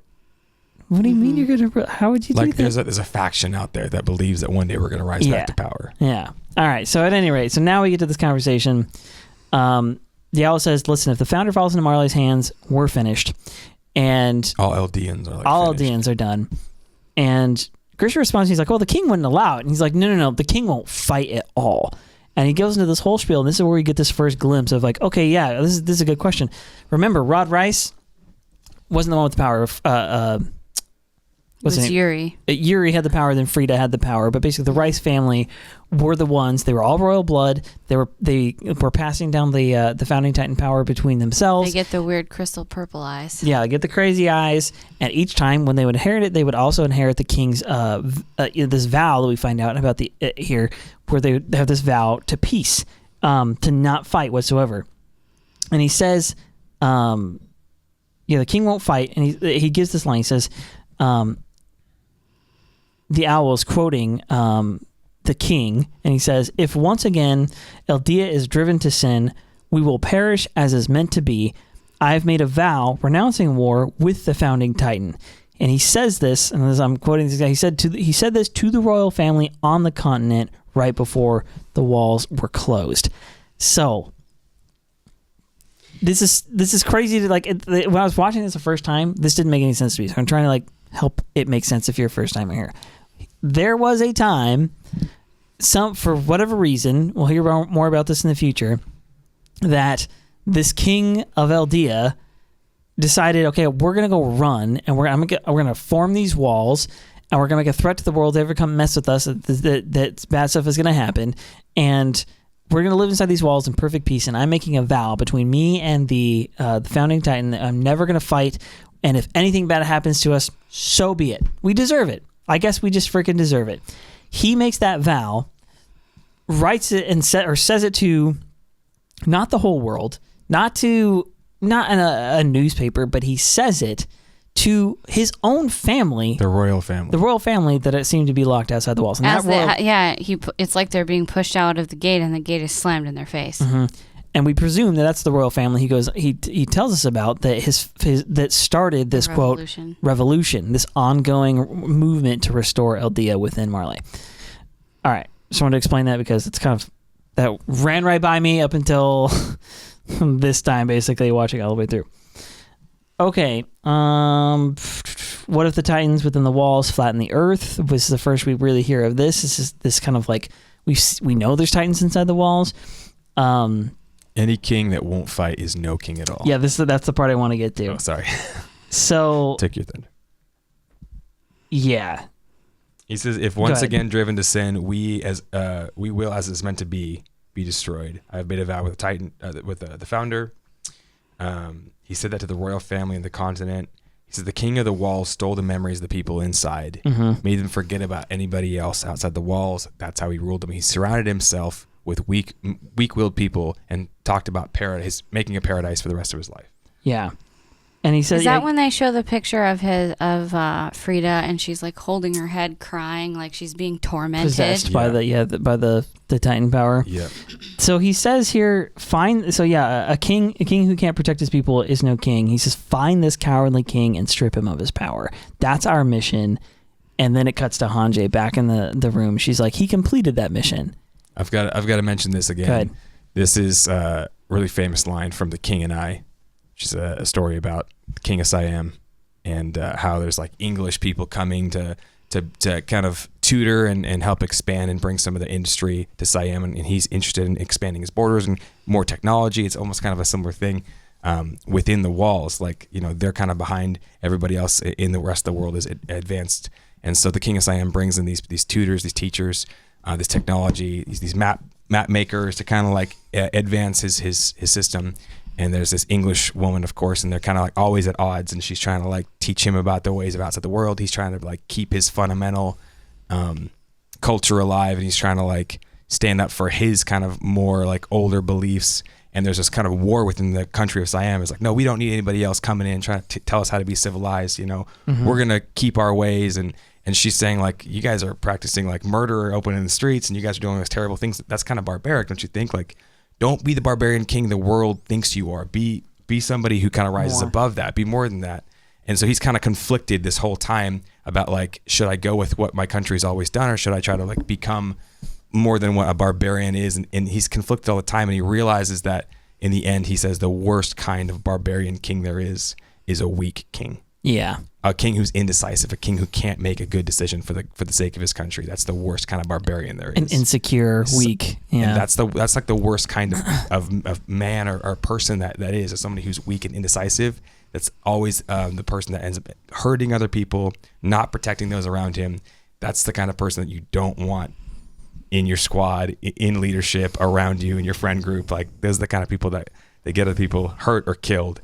What do you mean you're gonna? How would you do that? There's a faction out there that believes that one day we're gonna rise back to power. Yeah. All right. So at any rate, so now we get to this conversation. The owl says, "Listen, if the founder falls into Marley's hands, we're finished." And all Eldians are Eldians are done. And Grisha responds, he's like, well, the king wouldn't allow it. And he's like, no, the king won't fight at all. And he goes into this whole spiel, and this is where we get this first glimpse of like, okay, yeah, this is a good question. Remember, Rod Rice wasn't the one with the power of It was Uri. Uri had the power, then Frida had the power. But basically, the Rice family were the ones. They were all royal blood. They were passing down the founding titan power between themselves. They get the weird crystal purple eyes. Yeah, they get the crazy eyes. And each time when they would inherit it, they would also inherit the king's this vow that we find out about here, where they have this vow to peace, to not fight whatsoever. And he says, the king won't fight. And he gives this line. He says, the owl is quoting the king, and he says, if once again Eldia is driven to sin, we will perish as is meant to be. I have made a vow renouncing war with the founding titan. And he says this, and as I'm quoting this guy, he said this to the royal family on the continent right before the walls were closed. So this is crazy to when I was watching this the first time, this didn't make any sense to me. So I'm trying to help it make sense if you're a first timer here. There was a time, for whatever reason, we'll hear more about this in the future, that this king of Eldia decided, okay, we're gonna go run, and we're gonna form these walls, and we're gonna make a threat to the world. If they ever come mess with us, that bad stuff is gonna happen, and we're gonna live inside these walls in perfect peace. And I'm making a vow between me and the founding titan that I'm never gonna fight. And if anything bad happens to us, so be it. We deserve it. I guess we just freaking deserve it. He makes that vow, writes it and says it to not the whole world, not in a newspaper, but he says it to his own family, the royal family that it seemed to be locked outside the walls. And it's like they're being pushed out of the gate, and the gate is slammed in their face. Mm-hmm. And we presume that's the royal family. He goes. He tells us about that that started this revolution, this ongoing movement to restore Eldia within Marley. All right, just wanted to explain that because it's kind of that ran right by me up until this time, basically watching all the way through. Okay, what if the Titans within the walls flatten the earth? Was the first we really hear of this. This is this kind of like we know there's Titans inside the walls. Any king that won't fight is no king at all. Yeah, that's the part I want to get to. Oh, sorry. So take your thunder. Yeah. He says, if once again driven to sin, we will, as it's meant to be destroyed. I have made a vow with the Titan, with the founder. He said that to the royal family and the continent. He said the king of the walls stole the memories of the people inside, made them forget about anybody else outside the walls. That's how he ruled them. He surrounded himself with weak-willed people and talked about paradise, making a paradise for the rest of his life. Yeah. And he said, is that when they show the picture of Frida, and she's like holding her head, crying, like she's being tormented, possessed by the Titan power? Yeah. So he says here, a king who can't protect his people is no king. He says, find this cowardly king and strip him of his power. That's our mission. And then it cuts to Hanji back in the room. She's like, he completed that mission. I've got to mention this again. Go ahead. This is a really famous line from The King and I, which is a story about the King of Siam, and how there's like English people coming to kind of tutor and help expand and bring some of the industry to Siam, and he's interested in expanding his borders and more technology. It's almost kind of a similar thing within the walls. Like, they're kind of behind everybody else in the rest of the world is advanced. And so the King of Siam brings in these tutors, these teachers, this technology, these map makers to kind of like advance his system. And there's this English woman, of course, and they're kind of like always at odds, and she's trying to like teach him about the ways of outside the world. He's trying to like keep his fundamental culture alive, and he's trying to like stand up for his kind of more like older beliefs. And there's this kind of war within the country of Siam. It's like, no, we don't need anybody else coming in trying to tell us how to be civilized. We're gonna keep our ways. And she's saying like, you guys are practicing like murder open in the streets, and you guys are doing those terrible things. That's kind of barbaric, don't you think? Like, don't be the barbarian king the world thinks you are. Be somebody who kind of rises above that. Be more than that. And so he's kind of conflicted this whole time about like, should I go with what my country's always done, or should I try to like become more than what a barbarian is? And he's conflicted all the time, and he realizes that in the end, he says the worst kind of barbarian king there is a weak king. Yeah. A king who's indecisive, a king who can't make a good decision for the sake of his country. That's the worst kind of barbarian there is. An insecure, weak. Yeah. And that's like the worst kind of man or person that is somebody who's weak and indecisive. That's always the person that ends up hurting other people, not protecting those around him. That's the kind of person that you don't want in your squad, in leadership, around you, in your friend group. Like, those are the kind of people that they get other people hurt or killed,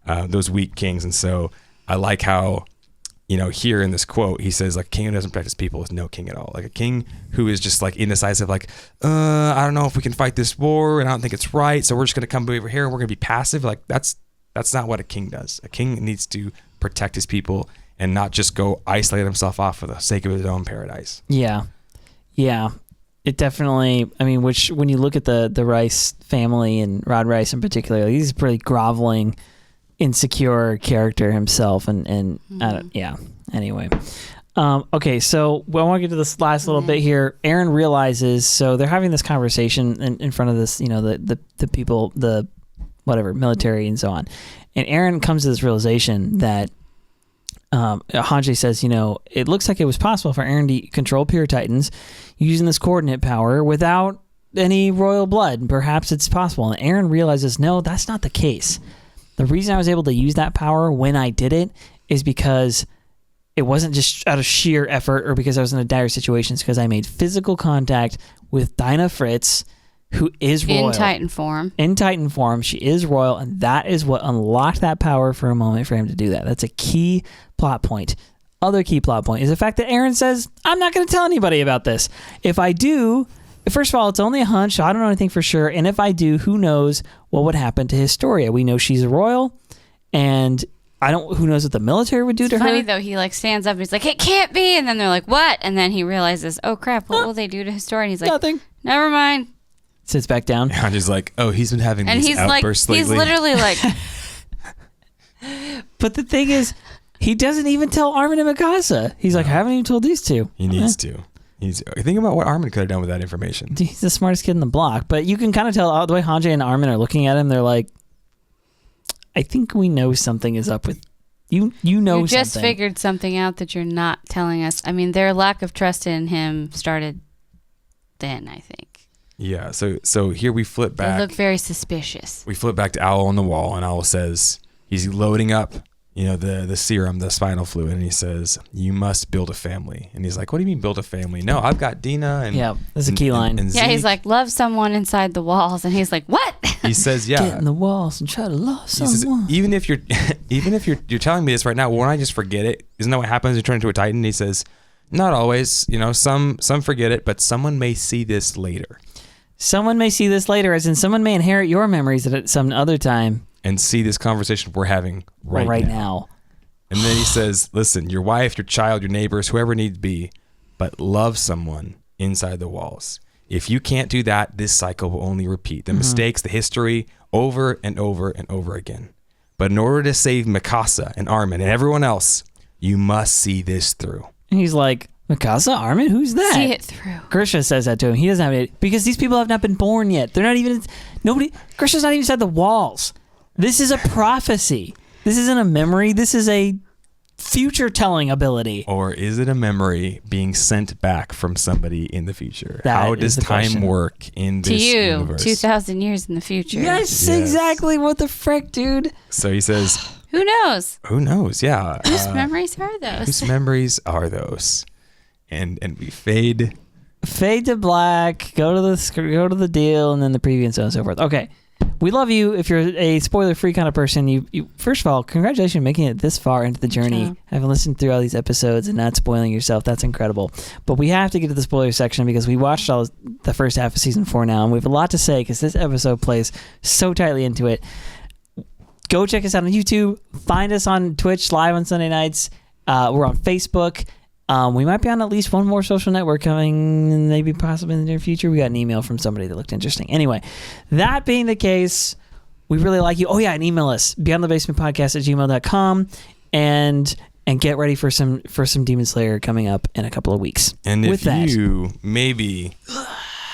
those weak kings. And so I like how, here in this quote, he says, like, a king who doesn't protect his people is no king at all. Like, a king who is just like indecisive, like, I don't know if we can fight this war, and I don't think it's right, so we're just going to come over here and we're going to be passive. Like, that's not what a king does. A king needs to protect his people and not just go isolate himself off for the sake of his own paradise. Yeah. Yeah. It definitely, when you look at the Rice family and Rod Rice in particular, he's a pretty groveling, insecure character himself. And anyway. Okay, so I want to get to this last little bit here. Eren realizes, so they're having this conversation in front of this, the people, the whatever, military and so on. And Eren comes to this realization that Hanji says, it looks like it was possible for Eren to control pure Titans using this coordinate power without any royal blood. Perhaps it's possible. And Eren realizes, no, that's not the case. The reason I was able to use that power when I did it is because it wasn't just out of sheer effort or because I was in a dire situation. It's because I made physical contact with Dinah Fritz, who is royal. In Titan form. In Titan form. She is royal, and that is what unlocked that power for a moment for him to do that. That's a key plot point. Other key plot point is the fact that Eren says, I'm not going to tell anybody about this. If I do, first of all, it's only a hunch, so I don't know anything for sure. And if I do, who knows what would happen to Historia? We know she's a royal, and who knows what the military would do to her. Funny though, he like stands up and he's like, it can't be. And then they're like, what? And then he realizes, oh crap, what will they do to Historia? And he's like, nothing. Never mind. Sits back down. And he's like, oh, he's been having these outbursts lately. He's literally like. But the thing is, he doesn't even tell Armin and Mikasa. He's like, I haven't even told these two. He needs to. Think about what Armin could have done with that information. He's the smartest kid in the block. But you can kind of tell the way Hanji and Armin are looking at him. They're like, I think we know something is up with you. You just figured something out that you're not telling us. Their lack of trust in him started then, I think. Yeah. So here we flip back. They look very suspicious. We flip back to Owl on the wall, and Owl says he's loading up, the serum, the spinal fluid, and he says, "You must build a family." And he's like, "What do you mean build a family? No, I've got Dina." And yeah, that's a key line. And yeah, he's like, "Love someone inside the walls," and he's like, "What?" He says, "Yeah, get in the walls and try to love someone." Says, even if you're telling me this right now, won't I just forget it? Isn't that what happens when you turn into a Titan? He says, "Not always. Some forget it, but someone may see this later." Someone may see this later, as in someone may inherit your memories at some other time. And see this conversation we're having right now. And then he says, listen, your wife, your child, your neighbors, whoever needs to be, but love someone inside the walls. If you can't do that, this cycle will only repeat. The mistakes, the history, over and over and over again. But in order to save Mikasa and Armin and everyone else, you must see this through. And he's like, Mikasa, Armin, who's that? See it through. Grisha says that to him. He doesn't have it because these people have not been born yet. They're not even, Grisha's not even inside the walls. This is a prophecy. This isn't a memory. This is a future telling ability. Or is it a memory being sent back from somebody in the future? That How does time question. Work in this universe? 2,000 years in the future. Yes, exactly. What the frick, dude? So he says, who knows? Who knows? Yeah. Whose memories are those? Whose memories are those? And we fade to black, go to the deal, and then the preview and so on and so forth. Okay, We love you. If you're a spoiler-free kind of person, you first of all, congratulations on making it this far into the journey. Sure. Having listened through all these episodes and not spoiling yourself, that's incredible. But we have to get to the spoiler section because we watched all the first half of season 4 now, and we have a lot to say because this episode plays so tightly into it. Go check us out on YouTube. Find us on Twitch live on Sunday nights. We're on Facebook. We might be on at least one more social network coming, maybe possibly in the near future. We got an email from somebody that looked interesting. Anyway, that being the case, we really like you. Oh, yeah, and email us, beyondthebasementpodcast@gmail.com, and get ready for some Demon Slayer coming up in a couple of weeks. And if you maybe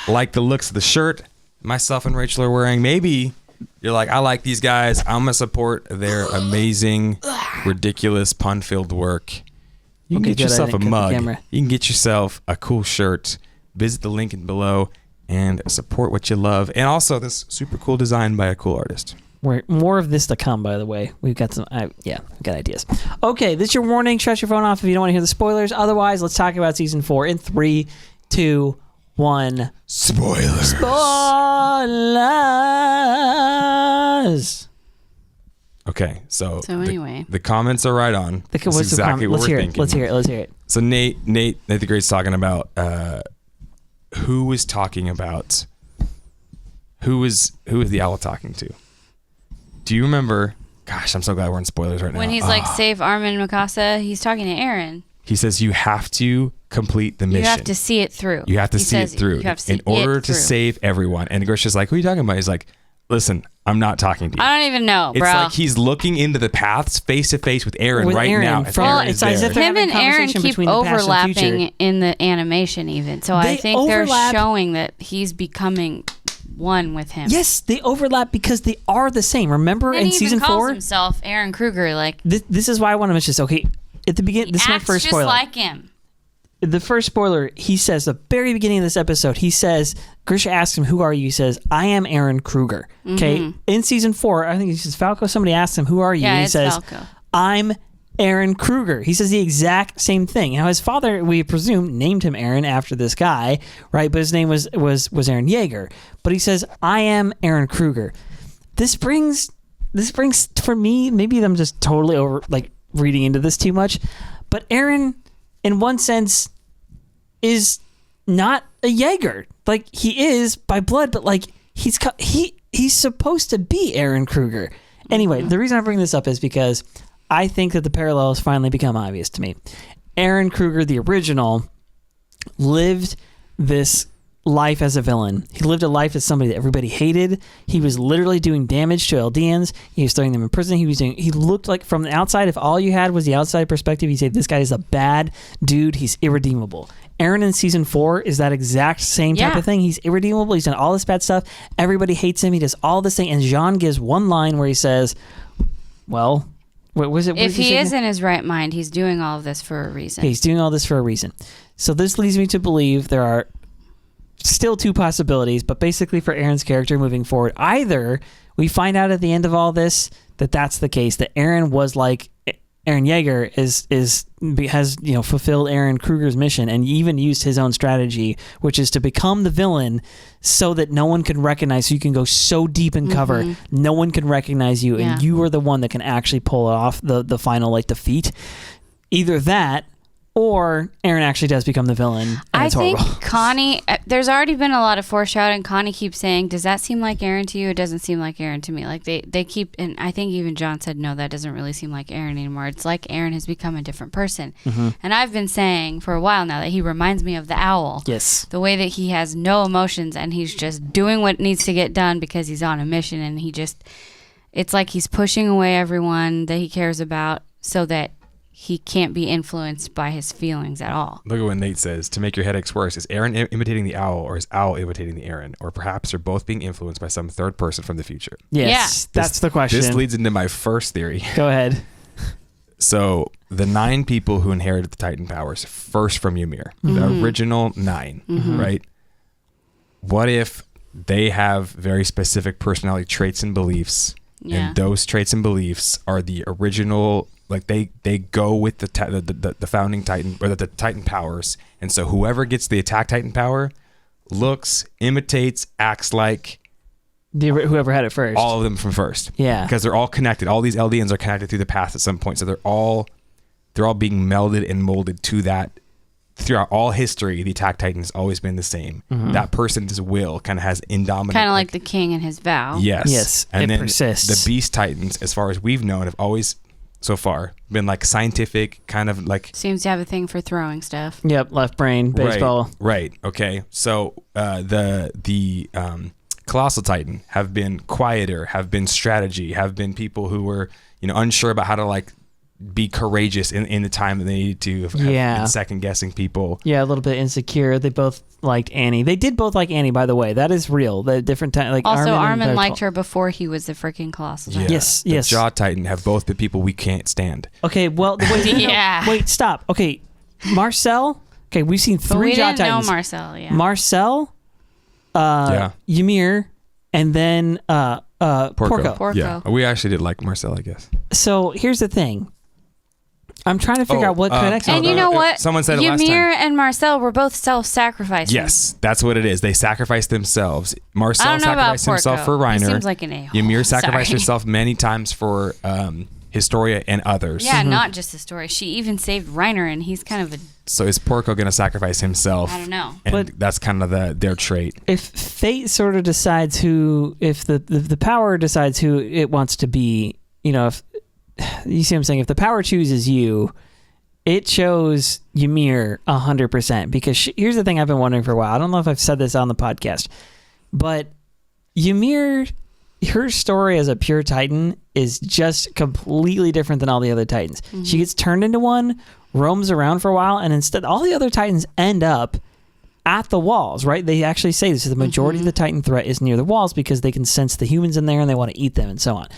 like the looks of the shirt myself and Rachel are wearing, maybe you're like, I like these guys. I'm going to support their amazing, ridiculous, pun-filled work. You can get yourself a mug. You can get yourself a cool shirt. Visit the link below and support what you love. And also this super cool design by a cool artist. More of this to come, by the way. We've got we've got ideas. Okay, this is your warning. Shut your phone off if you don't want to hear the spoilers. Otherwise, let's talk about season 4 in 3, 2, 1. Spoilers. Spoilers. Okay, so anyway, the comments are right on. That's exactly what we're thinking. Let's hear it. So Nate the Great's talking about who was talking about who was the owl talking to? Do you remember? Gosh, I'm so glad we're in spoilers right now. When he's like, save Armin Mikasa, he's talking to Eren. He says you have to complete the mission. You have to see it through. You have to see it through in order to save everyone. And Grisha's like, who are you talking about? He's like, listen, I'm not talking to you. I don't even know, bro. It's like he's looking into the paths face to face with Eren now. It's as if him and Eren keep overlapping in the animation even. So I think they're showing that he's becoming one with him. Yes, they overlap because they are the same. Remember in season 4? He calls himself Eren Kruger. Like this is why I want to mention this. Okay, at the beginning, this is my first spoiler. Just like him. The first spoiler, he says, the very beginning of this episode, he says, Grisha asks him, who are you? He says, I am Eren Kruger. Okay. Mm-hmm. In season 4, I think he says, Falco, somebody asks him, who are you? Yeah, and he says, Falco. I'm Eren Kruger. He says the exact same thing. Now, his father, we presume, named him Eren after this guy, right? But his name was Eren Yeager. But he says, I am Eren Kruger. This brings, for me, maybe I'm just totally reading into this too much, but Eren, in one sense, is not a Yeager. Like, he is by blood, but he's supposed to be Eren Kruger. Anyway, the reason I bring this up is because I think that the parallels finally become obvious to me. Eren Kruger, the original, lived this life as a villain. He lived a life as somebody that everybody hated. He was literally doing damage to Eldians. He was throwing them in prison. He looked like, from the outside, if all you had was the outside perspective, you say, this guy is a bad dude. He's irredeemable. Eren in season 4 is that exact same type of thing. He's irredeemable. He's done all this bad stuff. Everybody hates him. He does all this thing. And Jean gives one line where he says, well, what was it? If he is in his right mind, he's doing all of this for a reason. He's doing all this for a reason. So this leads me to believe there are still 2 possibilities, but basically for Eren's character moving forward, either we find out at the end of all this that that's the case, that Eren was like Eren Yeager has fulfilled Eren Kruger's mission and even used his own strategy, which is to become the villain so that no one can recognize you. Can go so deep in cover, no one can recognize you, and you are the one that can actually pull off the final defeat. Either that, or Eren actually does become the villain. And I think horrible. Connie, there's already been a lot of foreshadowing. Connie keeps saying, does that seem like Eren to you? It doesn't seem like Eren to me. Like they keep, and I think even John said, no, that doesn't really seem like Eren anymore. It's like Eren has become a different person. Mm-hmm. And I've been saying for a while now that he reminds me of the owl. Yes. The way that he has no emotions and he's just doing what needs to get done because he's on a mission, and it's like he's pushing away everyone that he cares about so that he can't be influenced by his feelings at all. Look at what Nate says. To make your headaches worse, is Eren imitating the owl, or is owl imitating the Eren? Or perhaps they're both being influenced by some third person from the future? Yes, that's the question. This leads into my first theory. Go ahead. So the 9 people who inherited the Titan powers first from Ymir, the original 9, right? What if they have very specific personality traits and beliefs, and those traits and beliefs are the original, like they go with the founding Titan, or the Titan powers, and so whoever gets the attack Titan power looks, imitates, acts like Whoever had it first. All of them from first. Yeah. Because they're all connected. All these Eldians are connected through the path at some point. So they're all being melded and molded to that. Throughout all history, the Attack Titan has always been the same. Mm-hmm. That person's will kind of has indomitable. Kind of like the king and his vow. Yes. And it then persists. The Beast Titans, as far as we've known, have always, so far, been like scientific, kind of like... Seems to have a thing for throwing stuff. Yep, left brain, baseball. Right. Okay. So the Colossal Titan have been quieter, have been strategy, have been people who were, unsure about how to like be courageous in the time that they needed to. Have been second guessing people. Yeah, a little bit insecure. They both liked Annie. They did both like Annie, by the way. That is real. The different time, like also Armin liked her before he was the freaking Colossal Titan. Yes. The Jaw Titan have both been people we can't stand. Okay, well, wait, stop. Okay, Marcel. Okay, we've seen 3 Jaw Titans. We didn't know Marcel. Yeah. Marcel, Ymir, and then Porco. Yeah, we actually did like Marcel, I guess. So here's the thing. I'm trying to figure out what connects. And you know what? Someone said it last time. Ymir and Marcel were both self-sacrificing. Yes, that's what it is. They sacrificed themselves. Marcel sacrificed himself for Reiner. He seems like an a-hole. Ymir sacrificed herself many times for Historia and others. Yeah, not just Historia. She even saved Reiner, and he's kind of a... So is Porco going to sacrifice himself? I don't know. And but that's kind of their trait. If fate sort of decides if the power decides who it wants to be, if you see what I'm saying? If the power chooses you, it chose Ymir 100%. Because here's the thing I've been wondering for a while. I don't know if I've said this on the podcast, but Ymir, her story as a pure Titan is just completely different than all the other Titans. Mm-hmm. She gets turned into one, roams around for a while, and instead all the other Titans end up at the walls, right? They actually say this. The majority of the Titan threat is near the walls because they can sense the humans in there and they want to eat them and so on.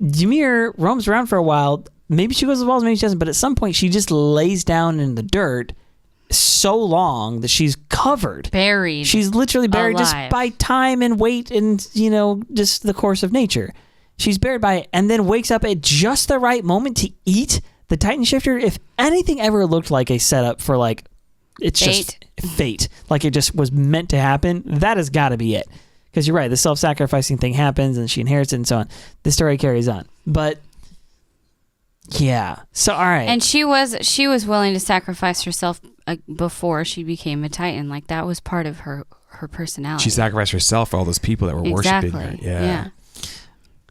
Ymir roams around for a while. Maybe she goes to the walls, maybe she doesn't, but at some point she just lays down in the dirt so long that she's covered. Buried. She's literally buried alive. just by time and weight and, just the course of nature. She's buried by it and then wakes up at just the right moment to eat the Titan Shifter. If anything ever looked like a setup for it's just fate, like it just was meant to happen, that has got to be it. Because you're right, the self-sacrificing thing happens and she inherits it and so on. The story carries on. But yeah. So all right. And she was willing to sacrifice herself before she became a Titan. Like that was part of her personality. She sacrificed herself for all those people that were worshiping her. Yeah.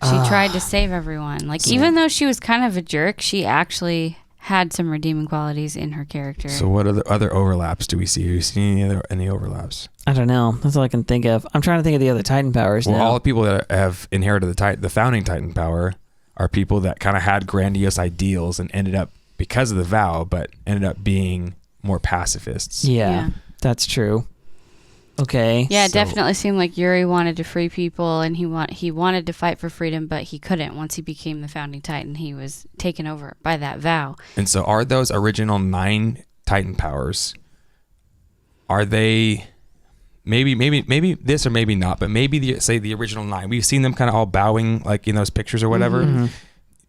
She tried to save everyone. Like even though she was kind of a jerk, she actually had some redeeming qualities in her character. So what other overlaps do we see? Have you seen any overlaps? I don't know. That's all I can think of. I'm trying to think of the other Titan powers now. All the people that have inherited the founding Titan power are people that kind of had grandiose ideals and ended up, because of the vow, but ended up being more pacifists. Yeah. That's true. Okay. Yeah, it definitely seemed like Yuri wanted to free people and he wanted to fight for freedom, but he couldn't. Once he became the founding Titan, he was taken over by that vow. And so are those original 9 Titan powers, are they maybe this or maybe not, but maybe the original 9, we've seen them kind of all bowing like in those pictures or whatever. Mm-hmm.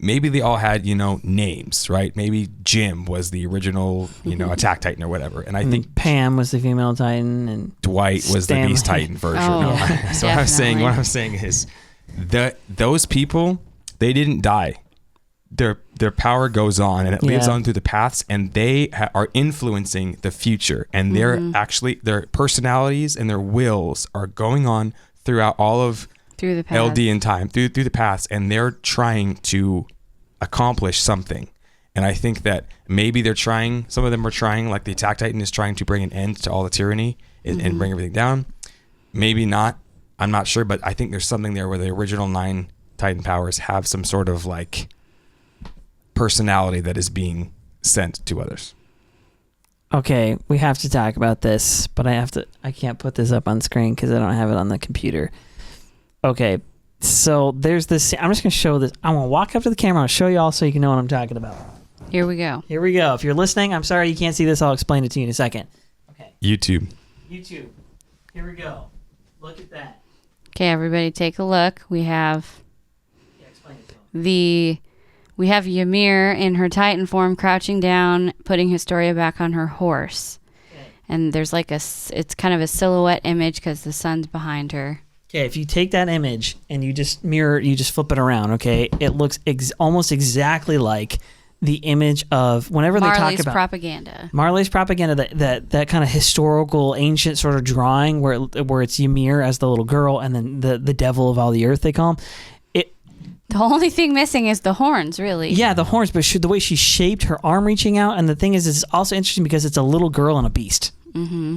Maybe they all had, names, right? Maybe Jim was the original, Attack Titan or whatever. And I think Pam was the female Titan and Dwight was the Beast Titan version. Oh, yeah. So what I'm saying is those people, they didn't die. Their power goes on and it lives on through the paths, and they are influencing the future. And they're actually, their personalities and their wills are going on throughout all of through the paths. Eldian time, through the paths, and they're trying to accomplish something. And I think that maybe some of them are trying, like the Attack Titan is trying to bring an end to all the tyranny and bring everything down. Maybe not. I'm not sure, but I think there's something there where the original 9 Titan powers have some sort of like personality that is being sent to others. Okay, we have to talk about this, but I can't put this up on screen because I don't have it on the computer. Okay, so there's this. I'm just going to show this. I'm going to walk up to the camera. I'll show you all so you can know what I'm talking about. Here we go. Here we go. If you're listening, I'm sorry you can't see this. I'll explain it to you in a second. Okay. YouTube. Here we go. Look at that. Okay, everybody take a look. We have we have Ymir in her Titan form crouching down, putting Historia back on her horse. Okay. And there's like it's kind of a silhouette image because the sun's behind her. Okay, if you take that image and you just flip it around, okay, it looks almost exactly like the image of whenever Marley's they talk about Marley's propaganda, that kind of historical ancient sort of drawing where it's Ymir as the little girl and then the devil of all the earth, they call him. The only thing missing is the horns, really. Yeah, the horns, but the way she shaped her arm reaching out, and the thing is, it's also interesting because it's a little girl and a beast. Mm-hmm.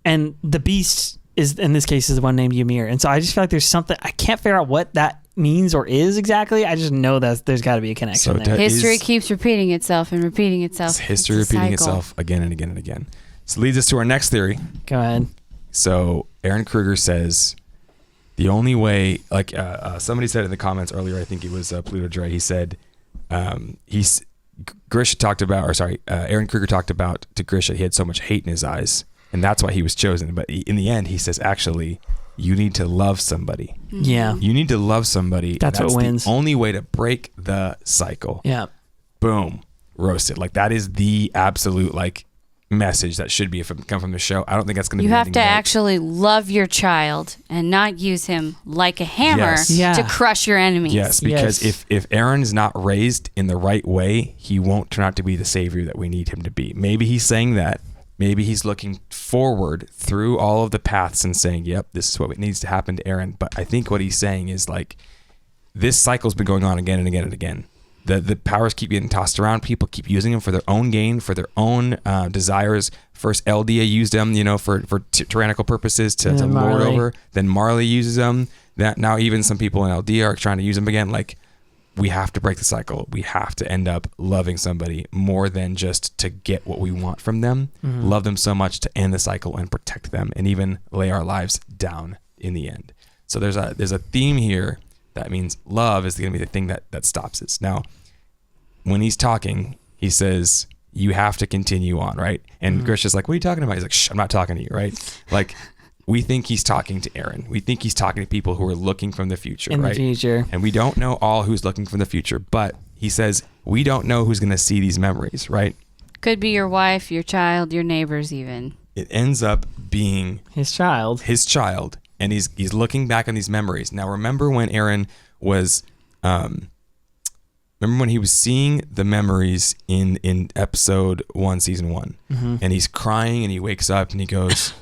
And the beast is, in this case, is the one named Ymir. And so I just feel like there's something, I can't figure out what that means or is exactly. I just know that there's got to be a connection there. History keeps repeating itself and repeating itself. It's history repeating itself again and again and again. So leads us to our next theory. Go ahead. So Eren Kruger says the only way, like somebody said in the comments earlier, I think it was Pluto Dre, he said, Grisha talked about, Eren Kruger talked about to Grisha, he had so much hate in his eyes, and that's why he was chosen. But in the end, he says, actually, you need to love somebody. Yeah. You need to love somebody. That's what wins. The only way to break the cycle. Yeah. Boom. Roasted. Like, that is the absolute, like, message that should come from the show. I don't think that's going to be. You have to actually love your child and not use him like a hammer to crush your enemies. Yes, because if Eren is not raised in the right way, he won't turn out to be the savior that we need him to be. Maybe he's saying that. Maybe he's looking forward through all of the paths and saying, yep, this is what needs to happen to Eren. But I think what he's saying is, like, this cycle's been going on again and again and again. The powers keep getting tossed around. People keep using them for their own gain, for their own desires. First, Eldia used them, for tyrannical purposes to lord over. Then Marley uses them. Now even some people in Eldia are trying to use them again. Like, we have to break the cycle. We have to end up loving somebody more than just to get what we want from them. Mm-hmm. Love them so much to end the cycle and protect them, and even lay our lives down in the end. So there's a theme here that means love is going to be the thing that stops us. Now, when he's talking, he says, you have to continue on, right? And Grisha's like, what are you talking about? He's like, shh, I'm not talking to you, right? Like, we think he's talking to Eren. We think he's talking to people who are looking from the future, right? In the future. And we don't know all who's looking from the future, but he says, we don't know who's going to see these memories, right? Could be your wife, your child, your neighbors even. It ends up being his child. And he's looking back on these memories. Now, remember when Eren was... remember when he was seeing the memories in episode 1, season 1, and he's crying and he wakes up and he goes,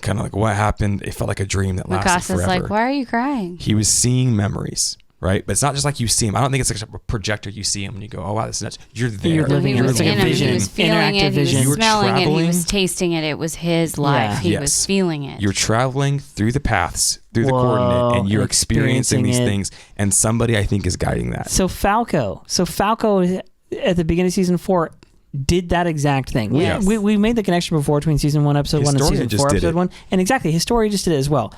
kind of like, what happened? It felt like a dream that lasted forever. Mikasa's like, why are you crying? He was seeing memories, right? But it's not just like you see him. I don't think it's like a projector you see him and you go, oh, wow, this is nuts. You're there. You're living in a vision. He was feeling it. Vision. He was smelling it. He was tasting it. It was his life. He was feeling it. You're traveling through the paths, through the coordinate, and you're experiencing these things. And somebody, I think, is guiding that. So Falco at the beginning of season 4 did that exact thing. Yes. We made the connection before between season 1, episode 1 and season 4, episode 1. And exactly, Historia just did it as well.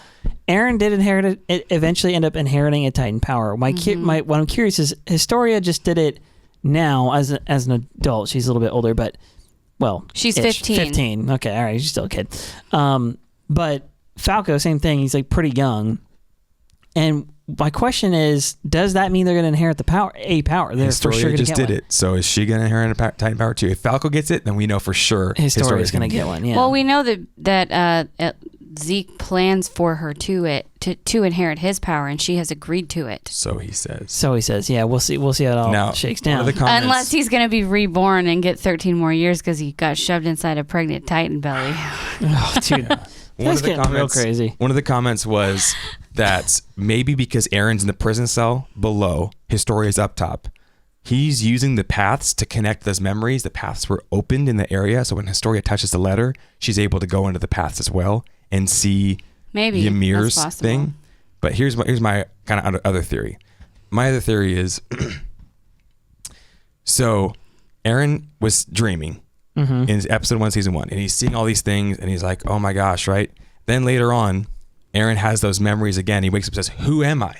Eren did inherit it, eventually end up inheriting a Titan power. What I'm curious is, Historia just did it now as an adult. She's a little bit older, but, well... She's 15. 15. Okay, all right, she's still a kid. But Falco, same thing. He's, like, pretty young. And my question is, does that mean they're going to inherit the power? They're Historia for sure just did it. So is she going to inherit a Titan power too? If Falco gets it, then we know for sure Historia is going to get one. Yeah. Well, we know that Zeke plans for her to inherit his power, and she has agreed to it. So he says. Yeah, we'll see how it all shakes down. Unless he's going to be reborn and get 13 more years because he got shoved inside a pregnant Titan belly. Oh, dude. That's getting real crazy. One of the comments was that maybe because Eren's in the prison cell below, Historia's up top, he's using the paths to connect those memories. The paths were opened in the area, so when Historia touches the letter, she's able to go into the paths as well and see Ymir's thing. But here's my kind of other theory. My other theory is, so Eren was dreaming. Mm-hmm. In episode 1, season 1, and he's seeing all these things, and he's like, "Oh my gosh!" Right? Then later on, Eren has those memories again. He wakes up and says, "Who am I?"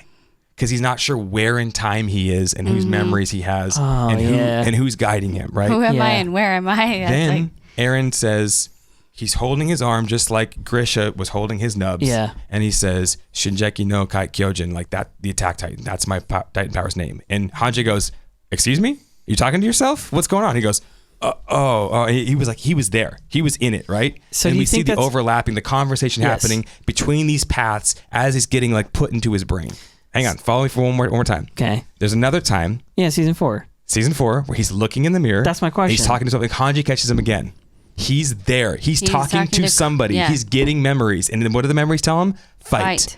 Because he's not sure where in time he is and whose memories he has, and who's guiding him. Right? Who am I and where am I? Then Eren says he's holding his arm just like Grisha was holding his nubs. Yeah. And he says, "Shinjeki no Kai Kyojin," like that, the attack Titan. That's my Titan power's name. And Hanji goes, "Excuse me? You talking to yourself? What's going on?" He goes, He was like, he was there. He was in it, right? So and do you we see think the that's- overlapping, the conversation happening between these paths as it's getting like put into his brain. Hang on, follow me for one more time. Okay. There's another time, Yeah, season 4. season 4, where he's looking in the mirror. That's my question. He's talking to something. Hanji catches him again. He's there. He's talking to somebody. yeah. He's getting memories. And then what do the memories tell him? Fight.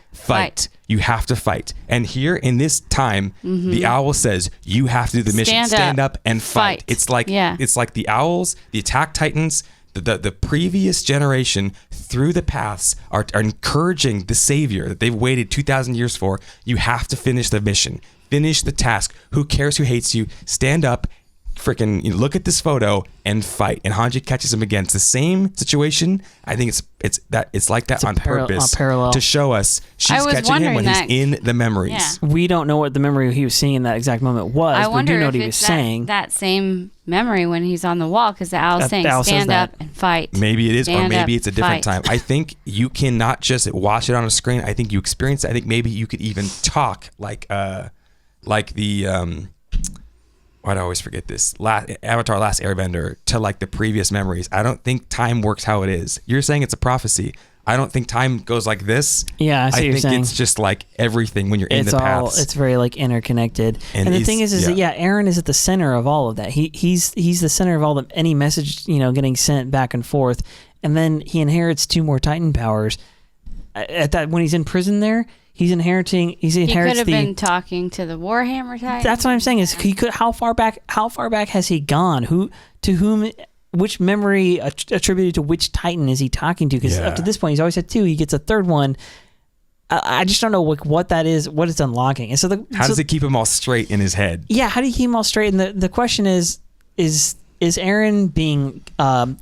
You have to fight. And here in this time, the owl says, you have to do the mission. Stand up and fight. It's like the owls, the attack titans, the previous generation through the paths are encouraging the savior that they've waited 2,000 years for. You have to finish the mission. Finish the task. Who cares who hates you? Stand up. Freaking look at this photo and fight. And Hanji catches him again. It's the same situation. I think it's like that on purpose to show us she's catching him when he's in the memories. Yeah. We don't know what the memory he was seeing in that exact moment was. I wonder we do know if what he was saying. that same memory when he's on the wall, because the owl's saying stand up and fight. Maybe it is, Stand or maybe up, it's a different fight. time. I think you cannot just watch it on a screen. I think you experience it. I think maybe you could even talk like the why do I always forget this? Avatar Last Airbender to like the previous memories. I don't think time works how it is. You're saying it's a prophecy. I don't think time goes like this. Yeah, I see what you're saying. It's just like everything when you're in the paths. It's very like interconnected. And the thing is that Eren is at the center of all of that. He's the center of any message, getting sent back and forth. And then he inherits 2 more Titan powers. When he's in prison there, he inherits He could have been talking to the Warhammer Titan. That's what I'm saying. Is he could how far back has he gone? Which memory attributed to which Titan is he talking to? Because up to this point, he's always had 2. He gets a 3rd one. I just don't know what that is, what it's unlocking. And so how does it keep him all straight in his head? Yeah, how do you keep him all straight? And the question is Eren being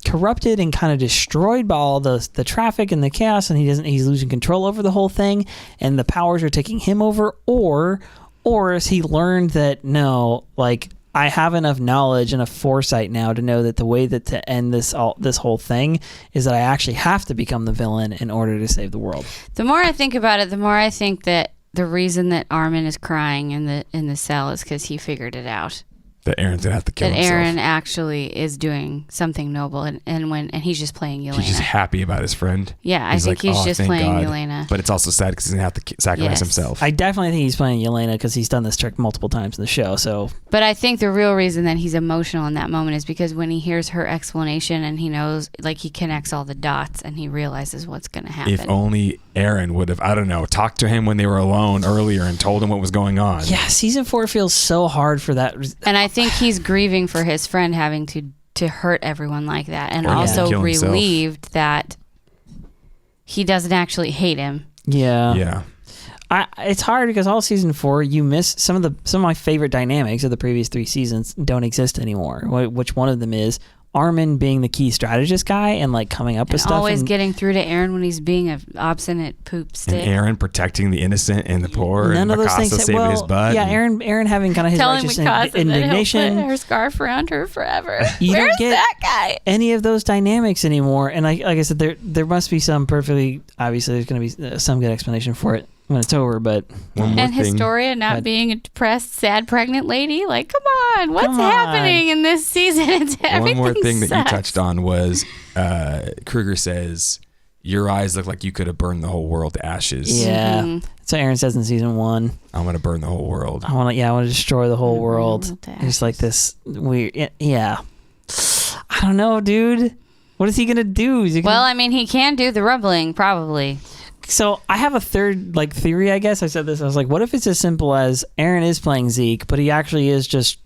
corrupted and kind of destroyed by all the traffic and the chaos, and he's losing control over the whole thing, and the powers are taking him over, or has he learned that no, like I have enough knowledge and a foresight now to know that the way that to end this whole thing is that I actually have to become the villain in order to save the world. The more I think about it, the more I think that the reason that Armin is crying in the cell is because he figured it out. That Eren's gonna have to kill himself. That Eren actually is doing something noble, and he's just playing Yelena. He's just happy about his friend. Yeah, I think he's just playing Yelena. But it's also sad because he's gonna have to sacrifice himself. I definitely think he's playing Yelena because he's done this trick multiple times in the show. So, but I think the real reason that he's emotional in that moment is because when he hears her explanation and he knows, like he connects all the dots and he realizes what's gonna happen. If only Eren would have, I don't know, talked to him when they were alone earlier and told him what was going on. Yeah, season 4 feels so hard for that. And I think he's grieving for his friend having to hurt everyone like that, and also relieved that he doesn't actually hate him. Yeah. It's hard because all season 4 you miss some of my favorite dynamics of the previous 3 seasons don't exist anymore. Which one of them is Armin being the key strategist guy and like coming up with stuff, always getting through to Eren when he's being an obstinate poop stick, and Eren protecting the innocent and the poor, none and of those Mikasa things saving his butt. Yeah, Eren having kind of his righteous indignation, that he'll put her scarf around her forever. You Where's don't get that guy? Any of those dynamics anymore, and like I said, there must be some obviously there's going to be some good explanation for it when it's over. But and Historia not being a depressed, sad, pregnant lady, like come on, what's happening in this season? One more thing that you touched on was Kruger says your eyes look like you could have burned the whole world to ashes. Yeah, that's what Eren says in season 1. I'm gonna burn the whole world. I want to destroy the whole world. It's like this weird. Yeah, I don't know, dude. What is he gonna do? Well, I mean, he can do the rumbling, probably. So I have a third theory, I guess. I said this. I was like, what if it's as simple as Eren is playing Zeke, but he actually is just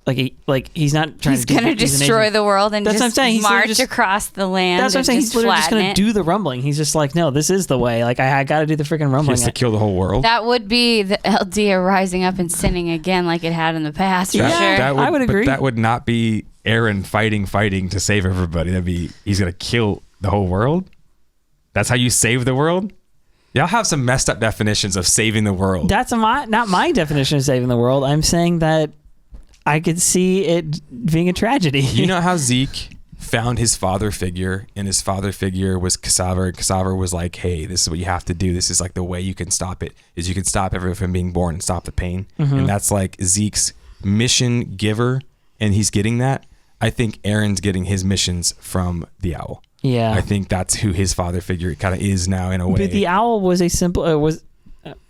he's not trying to going to destroy the world and that's just what I'm saying. March across the land. That's what I'm saying. He's literally just going to do the rumbling. He's just like, no, this is the way. Like I got to do the freaking rumbling. He has to kill the whole world. That would be the Eldia rising up and sinning again, like it had in the past. For sure. I would agree. But that would not be Eren fighting to save everybody. He's going to kill the whole world. That's how you save the world? Y'all have some messed up definitions of saving the world. That's not my definition of saving the world. I'm saying that I could see it being a tragedy. You know how Zeke found his father figure, and his father figure was Cassava, and Cassava was like, hey, this is what you have to do. This is like the way you can stop it, is you can stop everyone from being born and stop the pain. Mm-hmm. And that's like Zeke's mission giver and he's getting that, I think Eren's getting his missions from the owl. Yeah. I think that's who his father figure kind of is now in a way. But the owl was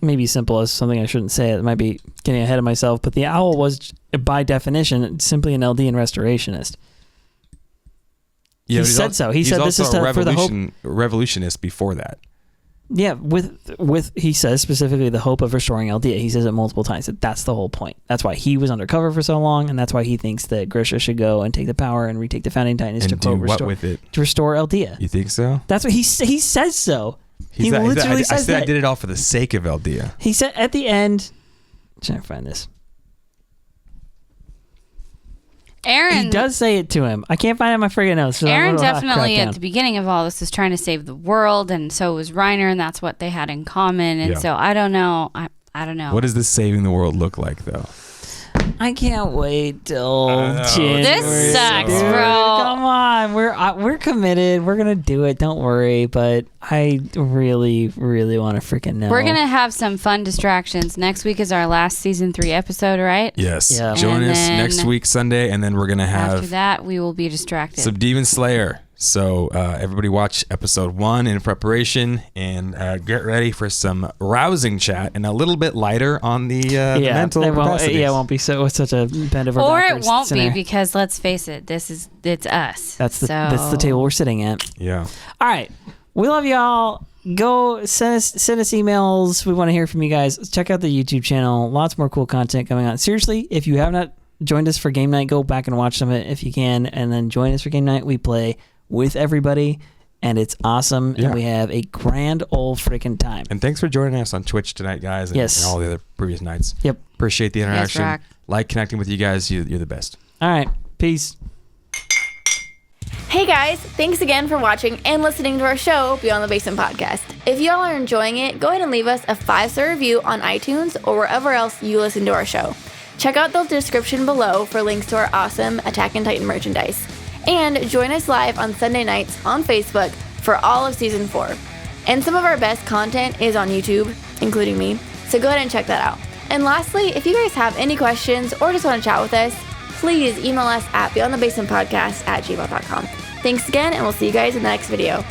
maybe simple as something I shouldn't say. It might be getting ahead of myself, but the owl was, by definition, simply an Eldian restorationist. Yeah, he said so. He said this is for the hope. Revolutionist before that. Yeah, with he says specifically the hope of restoring Eldia. He says it multiple times. That's the whole point. That's why he was undercover for so long, and that's why he thinks that Grisha should go and take the power and retake the Founding Titans and to what with it? To restore Eldia. You think so? That's what he says so. He literally says that. I did it all for the sake of Eldia. He said at the end. I'm trying to find this. Eren, he does say it to him. I can't find it in my friggin' notes. So Eren definitely at the beginning of all this was trying to save the world, and so was Reiner, and that's what they had in common. And so I don't know. I don't know. What does this saving the world look like, though? I can't wait till January. This sucks, Dude, bro. Come on, we're committed. We're gonna do it. Don't worry. But I really, really want to freaking know. We're gonna have some fun distractions. Next week is our last season 3 episode, right? Yes. Yeah. Join us next week Sunday, and then we're gonna have after that we will be distracted. some Demon Slayer. So everybody watch episode 1 in preparation, and get ready for some rousing chat and a little bit lighter on the mental capacities. Yeah, it won't be so such a bend over or backwards it won't center. be, because let's face it, it's us. That's the table we're sitting at. Yeah. All right, we love y'all. Go send us emails. We want to hear from you guys. Check out the YouTube channel. Lots more cool content coming on. Seriously, if you have not joined us for game night, go back and watch some of it if you can, and then join us for game night. We play with everybody, and it's awesome, and we have a grand old freaking time. And thanks for joining us on Twitch tonight, guys, and all the other previous nights. Yep. Appreciate the interaction. Rock. Like connecting with you guys. You're the best. All right. Peace. Hey guys, thanks again for watching and listening to our show, Beyond the Basement Podcast. If y'all are enjoying it, go ahead and leave us a 5-star review on iTunes or wherever else you listen to our show. Check out the description below for links to our awesome Attack on Titan merchandise. And join us live on Sunday nights on Facebook for all of Season 4. And some of our best content is on YouTube, including me, so go ahead and check that out. And lastly, if you guys have any questions or just want to chat with us, please email us at beyondthebasementpodcast@gmail.com. Thanks again, and we'll see you guys in the next video.